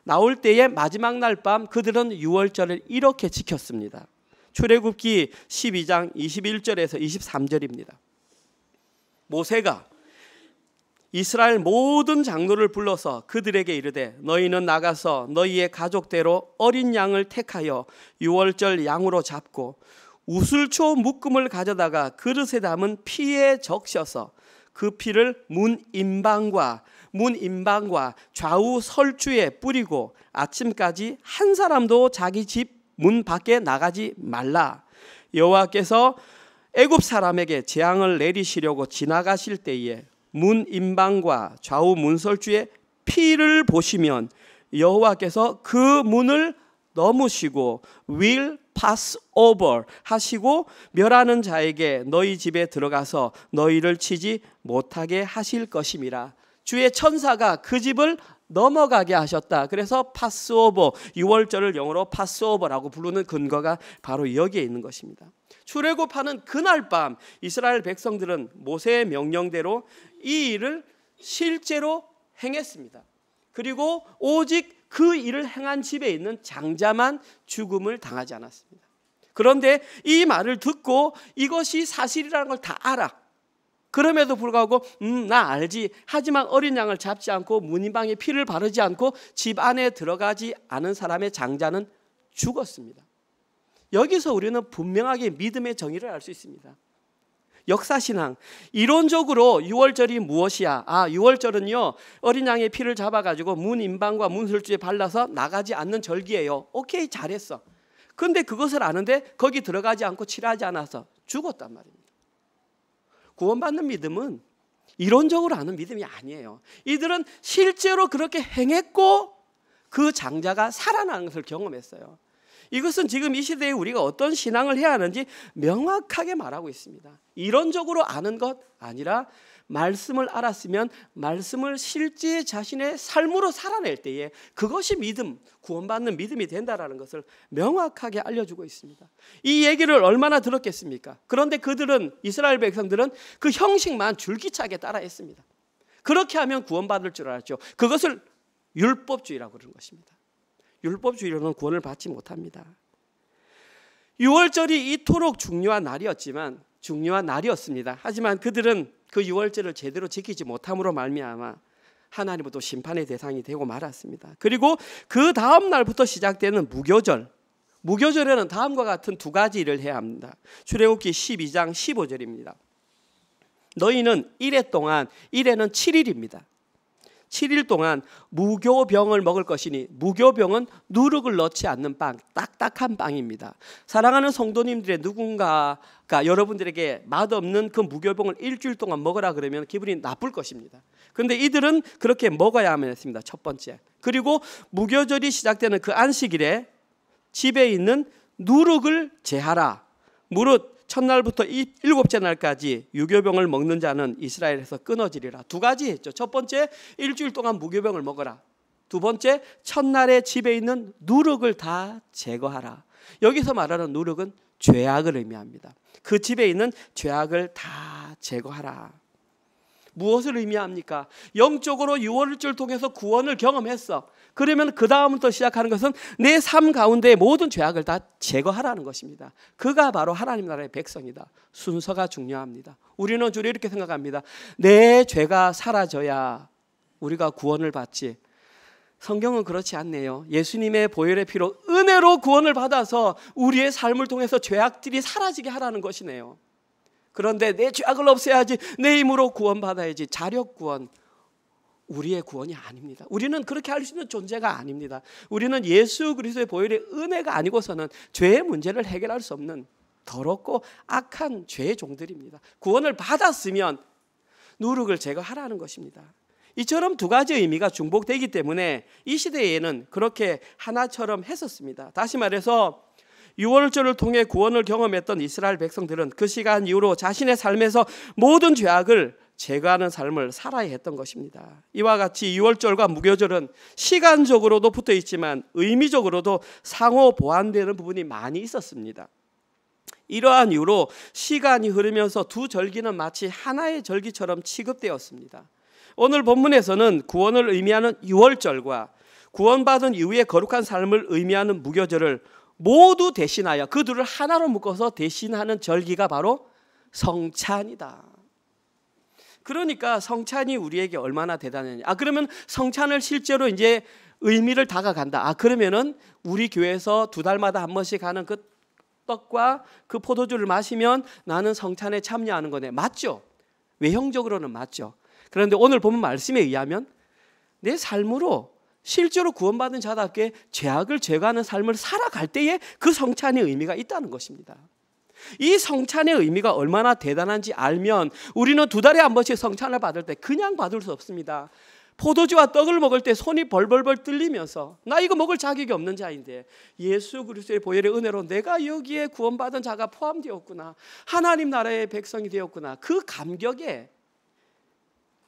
나올 때의 마지막 날 밤 그들은 유월절을 이렇게 지켰습니다. 출애굽기 12장 21절에서 23절입니다. 모세가 이스라엘 모든 장로를 불러서 그들에게 이르되 너희는 나가서 너희의 가족대로 어린 양을 택하여 유월절 양으로 잡고 우슬초 묶음을 가져다가 그릇에 담은 피에 적셔서 그 피를 문 임방과 좌우 설주에 뿌리고 아침까지 한 사람도 자기 집 문 밖에 나가지 말라. 여호와께서 애굽 사람에게 재앙을 내리시려고 지나가실 때에 문 임방과 좌우 문설주의 피를 보시면 여호와께서 그 문을 넘으시고 will pass over 하시고 멸하는 자에게 너희 집에 들어가서 너희를 치지 못하게 하실 것임이라. 주의 천사가 그 집을 넘어가게 하셨다. 그래서 파스오버, 유월절을 영어로 파스오버라고 부르는 근거가 바로 여기에 있는 것입니다. 출애굽하는 그날 밤 이스라엘 백성들은 모세의 명령대로 이 일을 실제로 행했습니다. 그리고 오직 그 일을 행한 집에 있는 장자만 죽음을 당하지 않았습니다. 그런데 이 말을 듣고 이것이 사실이라는 걸 다 알아. 그럼에도 불구하고 나 알지. 하지만 어린 양을 잡지 않고 문인방에 피를 바르지 않고 집 안에 들어가지 않은 사람의 장자는 죽었습니다. 여기서 우리는 분명하게 믿음의 정의를 알 수 있습니다. 역사신앙, 이론적으로 유월절이 무엇이야? 유월절은요 어린 양의 피를 잡아가지고 문 임방과 문설주에 발라서 나가지 않는 절기예요. 오케이, 잘했어. 그런데 그것을 아는데 거기 들어가지 않고 칠하지 않아서 죽었단 말입니다. 구원받는 믿음은 이론적으로 아는 믿음이 아니에요. 이들은 실제로 그렇게 행했고 그 장자가 살아나는 것을 경험했어요. 이것은 지금 이 시대에 우리가 어떤 신앙을 해야 하는지 명확하게 말하고 있습니다. 이론적으로 아는 것 아니라 말씀을 알았으면 말씀을 실제 자신의 삶으로 살아낼 때에 그것이 믿음, 구원받는 믿음이 된다라는 것을 명확하게 알려주고 있습니다. 이 얘기를 얼마나 들었겠습니까? 그런데 그들은, 이스라엘 백성들은 그 형식만 줄기차게 따라했습니다. 그렇게 하면 구원받을 줄 알았죠. 그것을 율법주의라고 그러는 것입니다. 율법주의로는 구원을 받지 못합니다. 유월절이 이토록 중요한 날이었습니다. 하지만 그들은 그 유월절을 제대로 지키지 못함으로 말미암아 하나님으로부터 심판의 대상이 되고 말았습니다. 그리고 그 다음 날부터 시작되는 무교절, 무교절에는 다음과 같은 두 가지 일을 해야 합니다. 출애굽기 12장 15절입니다. 너희는 이래 동안, 이래는 7일입니다. 7일 동안 무교병을 먹을 것이니, 무교병은 누룩을 넣지 않는 빵, 딱딱한 빵입니다. 사랑하는 성도님들의 누군가가 여러분들에게 맛없는 그 무교병을 일주일 동안 먹으라 그러면 기분이 나쁠 것입니다. 그런데 이들은 그렇게 먹어야만 했습니다. 첫 번째. 그리고 무교절이 시작되는 그 안식일에 집에 있는 누룩을 제하라. 무릇 첫날부터 일곱째 날까지 유교병을 먹는 자는 이스라엘에서 끊어지리라. 두 가지 했죠. 첫 번째, 일주일 동안 무교병을 먹어라. 두 번째, 첫날에 집에 있는 누룩을 다 제거하라. 여기서 말하는 누룩은 죄악을 의미합니다. 그 집에 있는 죄악을 다 제거하라. 무엇을 의미합니까? 영적으로 유월절 통해서 구원을 경험했어. 그러면 그 다음부터 시작하는 것은 내 삶 가운데 모든 죄악을 다 제거하라는 것입니다. 그가 바로 하나님 나라의 백성이다. 순서가 중요합니다. 우리는 주로 이렇게 생각합니다. 내 죄가 사라져야 우리가 구원을 받지. 성경은 그렇지 않네요. 예수님의 보혈의 피로 은혜로 구원을 받아서 우리의 삶을 통해서 죄악들이 사라지게 하라는 것이네요. 그런데 내 죄악을 없애야지, 내 힘으로 구원받아야지. 자력 구원, 우리의 구원이 아닙니다. 우리는 그렇게 할 수 있는 존재가 아닙니다. 우리는 예수 그리스도의 보혈의 은혜가 아니고서는 죄의 문제를 해결할 수 없는 더럽고 악한 죄의 종들입니다. 구원을 받았으면 누룩을 제거하라는 것입니다. 이처럼 두 가지 의미가 중복되기 때문에 이 시대에는 그렇게 하나처럼 했었습니다. 다시 말해서 유월절을 통해 구원을 경험했던 이스라엘 백성들은 그 시간 이후로 자신의 삶에서 모든 죄악을 제거하는 삶을 살아야 했던 것입니다. 이와 같이 유월절과 무교절은 시간적으로도 붙어 있지만 의미적으로도 상호 보완되는 부분이 많이 있었습니다. 이러한 이유로 시간이 흐르면서 두 절기는 마치 하나의 절기처럼 취급되었습니다. 오늘 본문에서는 구원을 의미하는 유월절과 구원받은 이후의 거룩한 삶을 의미하는 무교절을 모두 대신하여 그 둘을 하나로 묶어서 대신하는 절기가 바로 성찬이다. 그러니까 성찬이 우리에게 얼마나 대단하냐. 그러면 성찬을 실제로 이제 의미를 다가간다. 그러면은 우리 교회에서 두 달마다 한 번씩 하는 그 떡과 그 포도주를 마시면 나는 성찬에 참여하는 거네. 맞죠? 외형적으로는 맞죠. 그런데 오늘 본문 말씀에 의하면 내 삶으로 실제로 구원받은 자답게 죄악을 제거하는 삶을 살아갈 때에 그 성찬의 의미가 있다는 것입니다. 이 성찬의 의미가 얼마나 대단한지 알면 우리는 두 달에 한 번씩 성찬을 받을 때 그냥 받을 수 없습니다. 포도주와 떡을 먹을 때 손이 벌벌벌 떨리면서 나 이거 먹을 자격이 없는 자인데 예수 그리스도의 보혈의 은혜로 내가 여기에 구원받은 자가 포함되었구나. 하나님 나라의 백성이 되었구나. 그 감격에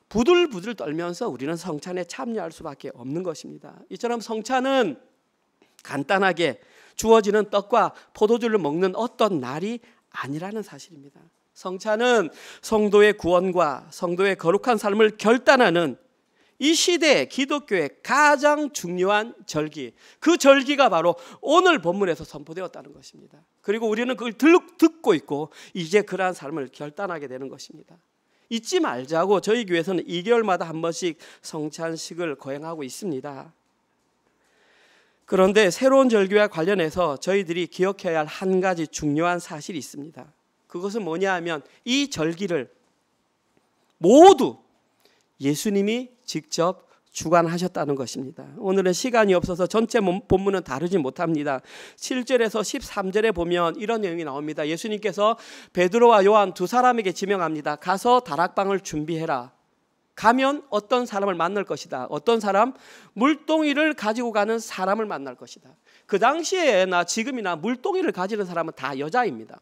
부들부들 떨면서 우리는 성찬에 참여할 수밖에 없는 것입니다. 이처럼 성찬은 간단하게 주어지는 떡과 포도주를 먹는 어떤 날이 아니라는 사실입니다. 성찬은 성도의 구원과 성도의 거룩한 삶을 결단하는 이 시대 기독교의 가장 중요한 절기, 그 절기가 바로 오늘 본문에서 선포되었다는 것입니다. 그리고 우리는 그걸 듣고 있고 이제 그러한 삶을 결단하게 되는 것입니다. 잊지 말자고 저희 교회에서는 2개월마다 한 번씩 성찬식을 거행하고 있습니다. 그런데 새로운 절기와 관련해서 저희들이 기억해야 할 한 가지 중요한 사실이 있습니다. 그것은 뭐냐 하면 이 절기를 모두 예수님이 직접 주관하셨다는 것입니다. 오늘은 시간이 없어서 전체 본문은 다루지 못합니다. 7절에서 13절에 보면 이런 내용이 나옵니다. 예수님께서 베드로와 요한 두 사람에게 지명합니다. 가서 다락방을 준비해라. 가면 어떤 사람을 만날 것이다. 어떤 사람? 물동이를 가지고 가는 사람을 만날 것이다. 그 당시에나 지금이나 물동이를 가지는 사람은 다 여자입니다.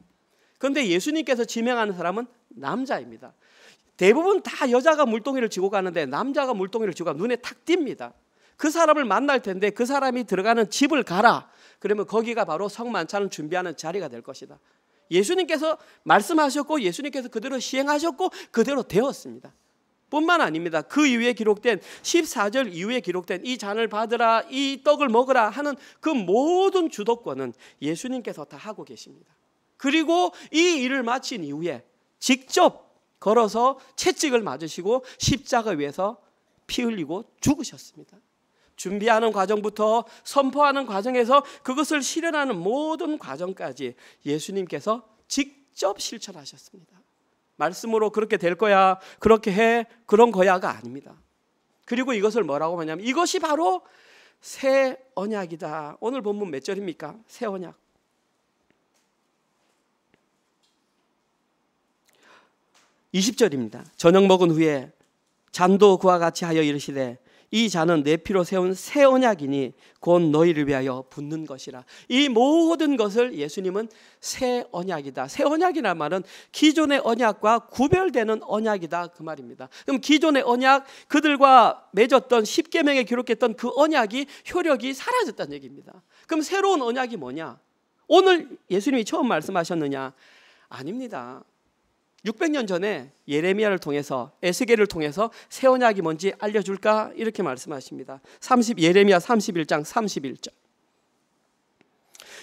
그런데 예수님께서 지명하는 사람은 남자입니다. 대부분 다 여자가 물동이를 쥐고 가는데 남자가 물동이를 쥐고 가면 눈에 탁 띕니다. 그 사람을 만날 텐데 그 사람이 들어가는 집을 가라. 그러면 거기가 바로 성만찬을 준비하는 자리가 될 것이다. 예수님께서 말씀하셨고 예수님께서 그대로 시행하셨고 그대로 되었습니다. 뿐만 아닙니다. 그 이후에 기록된 14절 이후에 기록된 이 잔을 받으라, 이 떡을 먹으라 하는 그 모든 주도권은 예수님께서 다 하고 계십니다. 그리고 이 일을 마친 이후에 직접 걸어서 채찍을 맞으시고 십자가 위에서 피 흘리고 죽으셨습니다. 준비하는 과정부터 선포하는 과정에서 그것을 실현하는 모든 과정까지 예수님께서 직접 실천하셨습니다. 말씀으로 그렇게 될 거야, 그렇게 해, 그런 거야가 아닙니다. 그리고 이것을 뭐라고 하냐면 이것이 바로 새 언약이다. 오늘 본문 몇 절입니까? 새 언약. 20절입니다. 저녁 먹은 후에 잔도 그와 같이 하여 이르시되 이 잔은 내 피로 세운 새 언약이니 곧 너희를 위하여 붓는 것이라. 이 모든 것을 예수님은 새 언약이다. 새 언약이란 말은 기존의 언약과 구별되는 언약이다 그 말입니다. 그럼 기존의 언약, 그들과 맺었던 십계명에 기록했던 그 언약이 효력이 사라졌다는 얘기입니다. 그럼 새로운 언약이 뭐냐? 오늘 예수님이 처음 말씀하셨느냐? 아닙니다. 600년 전에 예레미야를 통해서 에스겔을 통해서 새 언약이 뭔지 알려줄까? 이렇게 말씀하십니다. 예레미야 31장 31절.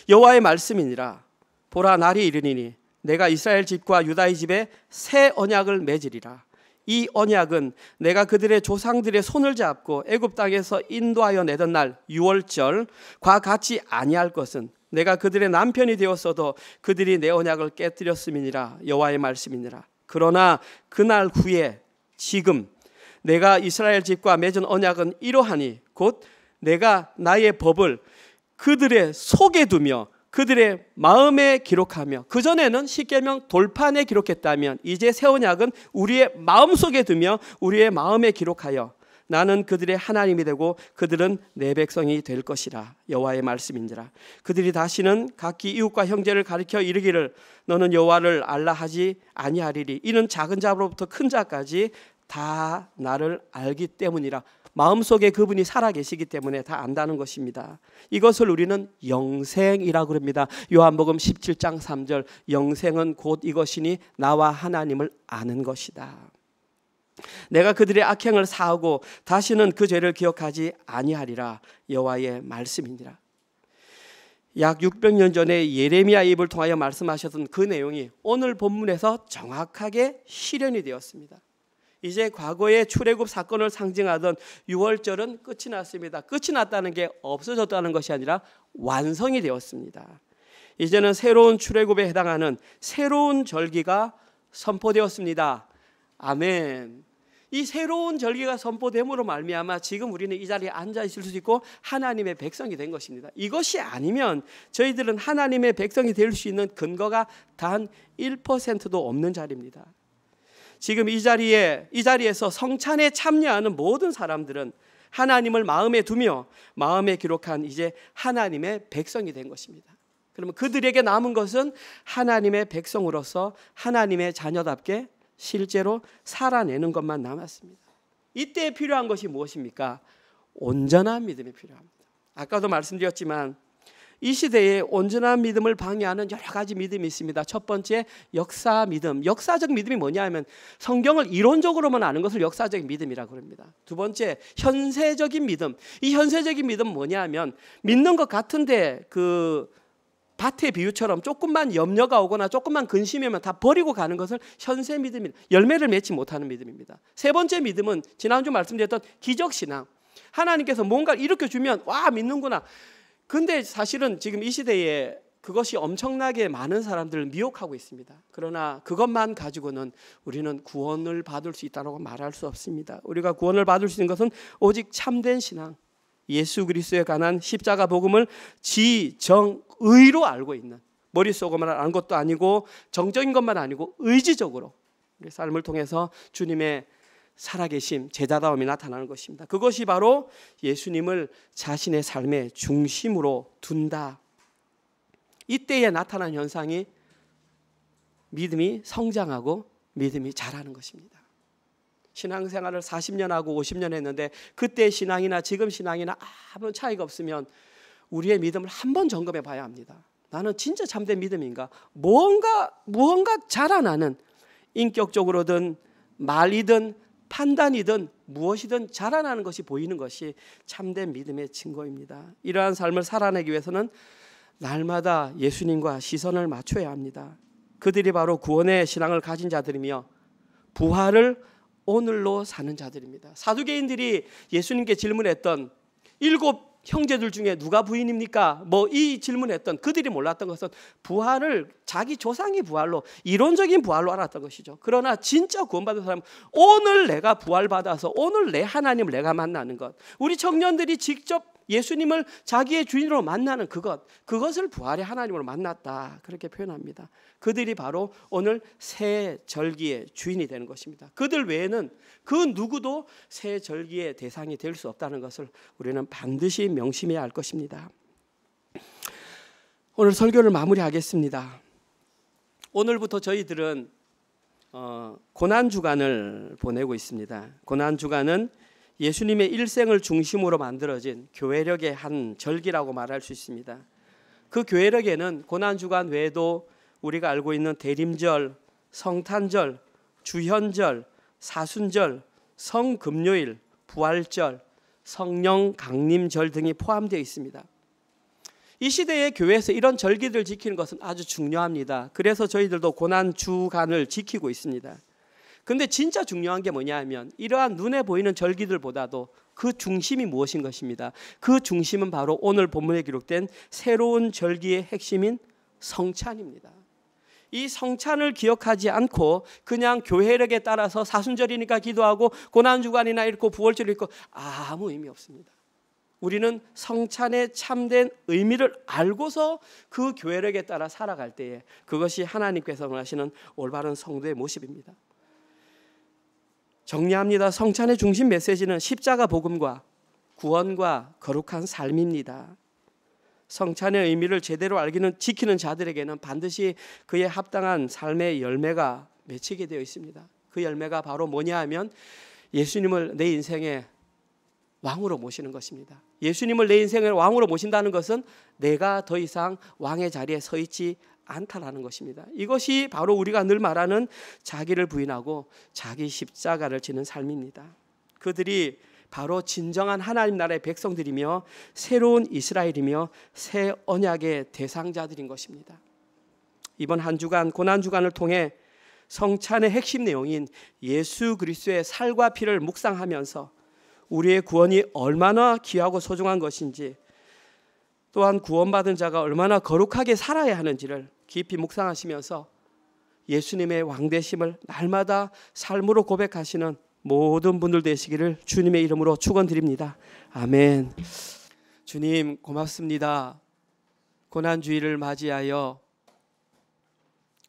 여호와의 말씀이니라. 보라, 날이 이르니니 내가 이스라엘 집과 유다의 집에 새 언약을 맺으리라. 이 언약은 내가 그들의 조상들의 손을 잡고 애굽 땅에서 인도하여 내던 날 유월절과 같이 아니할 것은 내가 그들의 남편이 되었어도 그들이 내 언약을 깨뜨렸음이니라. 여호와의 말씀이니라. 그러나 그날 후에 지금 내가 이스라엘 집과 맺은 언약은 이러하니 곧 내가 나의 법을 그들의 속에 두며 그들의 마음에 기록하며, 그전에는 십계명 돌판에 기록했다면 이제 새 언약은 우리의 마음속에 두며 우리의 마음에 기록하여 나는 그들의 하나님이 되고 그들은 내 백성이 될 것이라. 여호와의 말씀인지라. 그들이 다시는 각기 이웃과 형제를 가리켜 이르기를 너는 여호와를 알라 하지 아니하리리. 이는 작은 자로부터 큰 자까지 다 나를 알기 때문이라. 마음속에 그분이 살아계시기 때문에 다 안다는 것입니다. 이것을 우리는 영생이라고 합니다. 요한복음 17장 3절. 영생은 곧 이것이니 나와 하나님을 아는 것이다. 내가 그들의 악행을 사하고 다시는 그 죄를 기억하지 아니하리라. 여호와의 말씀이니라. 약 600년 전에 예레미야 입을 통하여 말씀하셨던 그 내용이 오늘 본문에서 정확하게 실현이 되었습니다. 이제 과거의 출애굽 사건을 상징하던 유월절은 끝이 났습니다. 끝이 났다는 게 없어졌다는 것이 아니라 완성이 되었습니다. 이제는 새로운 출애굽에 해당하는 새로운 절기가 선포되었습니다. 아멘. 이 새로운 절기가 선포됨으로 말미암아 지금 우리는 이 자리에 앉아 있을 수 있고 하나님의 백성이 된 것입니다. 이것이 아니면 저희들은 하나님의 백성이 될 수 있는 근거가 단 1%도 없는 자리입니다. 지금 이 자리에서 성찬에 참여하는 모든 사람들은 하나님을 마음에 두며 마음에 기록한 이제 하나님의 백성이 된 것입니다. 그러면 그들에게 남은 것은 하나님의 백성으로서 하나님의 자녀답게 실제로 살아내는 것만 남았습니다. 이때 필요한 것이 무엇입니까? 온전한 믿음이 필요합니다. 아까도 말씀드렸지만 이 시대에 온전한 믿음을 방해하는 여러 가지 믿음이 있습니다. 첫 번째, 역사 믿음. 역사적 믿음이 뭐냐 하면 성경을 이론적으로만 아는 것을 역사적인 믿음이라고 합니다. 두 번째, 현세적인 믿음. 이 현세적인 믿음은 뭐냐 하면 믿는 것 같은데 그 밭의 비유처럼 조금만 염려가 오거나 조금만 근심이 오면 다 버리고 가는 것을 현세 믿음입니다. 열매를 맺지 못하는 믿음입니다. 세 번째 믿음은 지난주 말씀드렸던 기적신앙. 하나님께서 뭔가를 일으켜주면 와 믿는구나. 근데 사실은 지금 이 시대에 그것이 엄청나게 많은 사람들을 미혹하고 있습니다. 그러나 그것만 가지고는 우리는 구원을 받을 수 있다고 말할 수 없습니다. 우리가 구원을 받을 수 있는 것은 오직 참된 신앙, 예수 그리스도에 관한 십자가 복음을 지정의로 알고 있는, 머릿속으로만 아는 것도 아니고 정적인 것만 아니고 의지적으로 우리 삶을 통해서 주님의 살아계심, 제자다움이 나타나는 것입니다. 그것이 바로 예수님을 자신의 삶의 중심으로 둔다. 이때에 나타난 현상이 믿음이 성장하고 믿음이 자라는 것입니다. 신앙생활을 40년 하고 50년 했는데 그때 신앙이나 지금 신앙이나 아무 차이가 없으면 우리의 믿음을 한번 점검해 봐야 합니다. 나는 진짜 참된 믿음인가? 무언가 자라나는, 인격적으로든 말이든 판단이든 무엇이든 자라나는 것이 보이는 것이 참된 믿음의 증거입니다. 이러한 삶을 살아내기 위해서는 날마다 예수님과 시선을 맞춰야 합니다. 그들이 바로 구원의 신앙을 가진 자들이며 부활을 오늘로 사는 자들입니다. 사두개인들이 예수님께 질문했던 7 형제들 중에 누가 부인입니까? 이 질문했던 그들이 몰랐던 것은 부활을 자기 조상의 부활로, 이론적인 부활로 알았던 것이죠. 그러나 진짜 구원받은 사람은 오늘 내가 부활받아서 오늘 내 하나님을 내가 만나는 것, 우리 청년들이 직접 예수님을 자기의 주인으로 만나는 그것을 부활의 하나님으로 만났다, 그렇게 표현합니다. 그들이 바로 오늘 새 절기의 주인이 되는 것입니다. 그들 외에는 그 누구도 새 절기의 대상이 될 수 없다는 것을 우리는 반드시 명심해야 할 것입니다. 오늘 설교를 마무리하겠습니다. 오늘부터 저희들은 고난주간을 보내고 있습니다. 고난주간은 예수님의 일생을 중심으로 만들어진 교회력의 한 절기라고 말할 수 있습니다. 그 교회력에는 고난주간 외에도 우리가 알고 있는 대림절, 성탄절, 주현절, 사순절, 성금요일, 부활절, 성령 강림절 등이 포함되어 있습니다. 이 시대의 교회에서 이런 절기들을 지키는 것은 아주 중요합니다. 그래서 저희들도 고난주간을 지키고 있습니다. 근데 진짜 중요한 게 뭐냐 하면 이러한 눈에 보이는 절기들보다도 그 중심이 무엇인 것입니다. 그 중심은 바로 오늘 본문에 기록된 새로운 절기의 핵심인 성찬입니다. 이 성찬을 기억하지 않고 그냥 교회력에 따라서 사순절이니까 기도하고 고난주간이나 읽고 부활절 읽고 아무 의미 없습니다. 우리는 성찬의 참된 의미를 알고서 그 교회력에 따라 살아갈 때에 그것이 하나님께서 원하시는 올바른 성도의 모습입니다. 정리합니다. 성찬의 중심 메시지는 십자가 복음과 구원과 거룩한 삶입니다. 성찬의 의미를 제대로 지키는 자들에게는 반드시 그에 합당한 삶의 열매가 맺히게 되어 있습니다. 그 열매가 바로 뭐냐 하면 예수님을 내 인생의 왕으로 모시는 것입니다. 예수님을 내 인생의 왕으로 모신다는 것은 내가 더 이상 왕의 자리에 서 있지 않다라는 것입니다. 이것이 바로 우리가 늘 말하는 자기를 부인하고 자기 십자가를 지는 삶입니다. 그들이 바로 진정한 하나님 나라의 백성들이며 새로운 이스라엘이며 새 언약의 대상자들인 것입니다. 이번 한 주간 고난주간을 통해 성찬의 핵심 내용인 예수 그리스도의 살과 피를 묵상하면서 우리의 구원이 얼마나 귀하고 소중한 것인지, 또한 구원받은 자가 얼마나 거룩하게 살아야 하는지를 깊이 묵상하시면서 예수님의 왕되심을 날마다 삶으로 고백하시는 모든 분들 되시기를 주님의 이름으로 축원드립니다. 아멘. 주님 고맙습니다. 고난주일을 맞이하여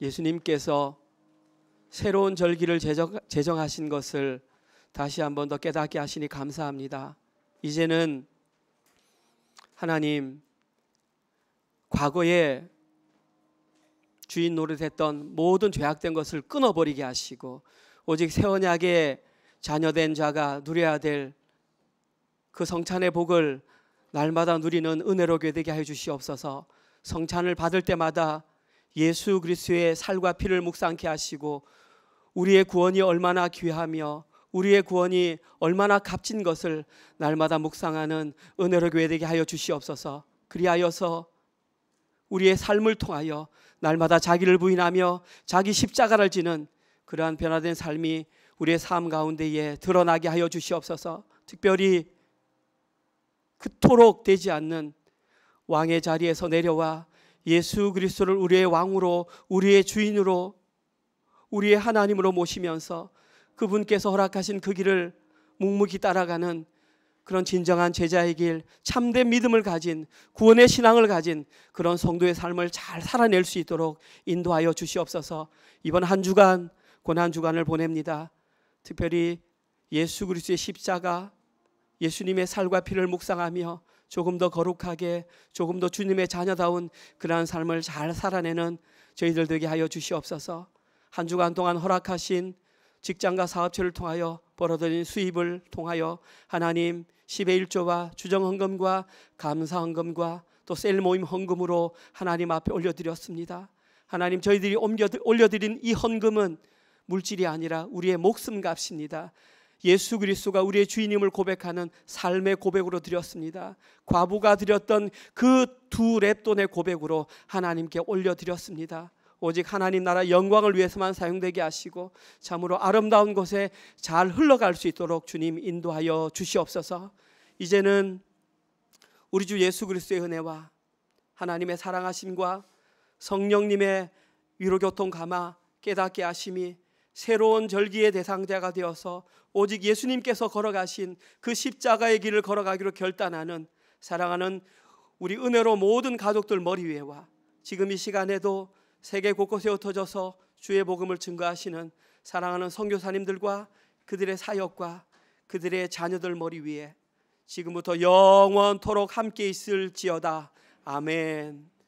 예수님께서 새로운 절기를 제정하신 것을 다시 한 번 더 깨닫게 하시니 감사합니다. 이제는 하나님, 과거에 주인 노릇했던 모든 죄악된 것을 끊어버리게 하시고 오직 새 언약의 자녀된 자가 누려야 될 그 성찬의 복을 날마다 누리는 은혜롭게 되게 하여 주시옵소서. 성찬을 받을 때마다 예수 그리스도의 살과 피를 묵상케 하시고 우리의 구원이 얼마나 귀하며 우리의 구원이 얼마나 값진 것을 날마다 묵상하는 은혜롭게 되게 하여 주시옵소서. 그리하여서 우리의 삶을 통하여 날마다 자기를 부인하며 자기 십자가를 지는 그러한 변화된 삶이 우리의 삶 가운데에 드러나게 하여 주시옵소서. 특별히 그토록 되지 않는 왕의 자리에서 내려와 예수 그리스도를 우리의 왕으로, 우리의 주인으로, 우리의 하나님으로 모시면서 그분께서 허락하신 그 길을 묵묵히 따라가는 그런 진정한 제자의 길, 참된 믿음을 가진, 구원의 신앙을 가진 그런 성도의 삶을 잘 살아낼 수 있도록 인도하여 주시옵소서. 이번 한 주간 고난주간을 보냅니다. 특별히 예수 그리스도의 십자가, 예수님의 살과 피를 묵상하며 조금 더 거룩하게, 조금 더 주님의 자녀다운 그러한 삶을 잘 살아내는 저희들 되게 하여 주시옵소서. 한 주간 동안 허락하신 직장과 사업체를 통하여 벌어들인 수입을 통하여 하나님 10의 1조와 주정헌금과 감사헌금과 또 셀 모임 헌금으로 하나님 앞에 올려드렸습니다. 하나님, 저희들이 올려드린 이 헌금은 물질이 아니라 우리의 목숨값입니다. 예수 그리스도가 우리의 주인임을 고백하는 삶의 고백으로 드렸습니다. 과부가 드렸던 그 2렙돈의 고백으로 하나님께 올려드렸습니다. 오직 하나님 나라 영광을 위해서만 사용되게 하시고 참으로 아름다운 곳에 잘 흘러갈 수 있도록 주님 인도하여 주시옵소서. 이제는 우리 주 예수 그리스도의 은혜와 하나님의 사랑하심과 성령님의 위로교통 감화 깨닫게 하심이 새로운 절기의 대상자가 되어서 오직 예수님께서 걸어가신 그 십자가의 길을 걸어가기로 결단하는 사랑하는 우리 은혜로 모든 가족들 머리 위에와 지금 이 시간에도 세계 곳곳에 흩어져서 주의 복음을 증거하시는 사랑하는 선교사님들과 그들의 사역과 그들의 자녀들 머리 위에 지금부터 영원토록 함께 있을지어다. 아멘.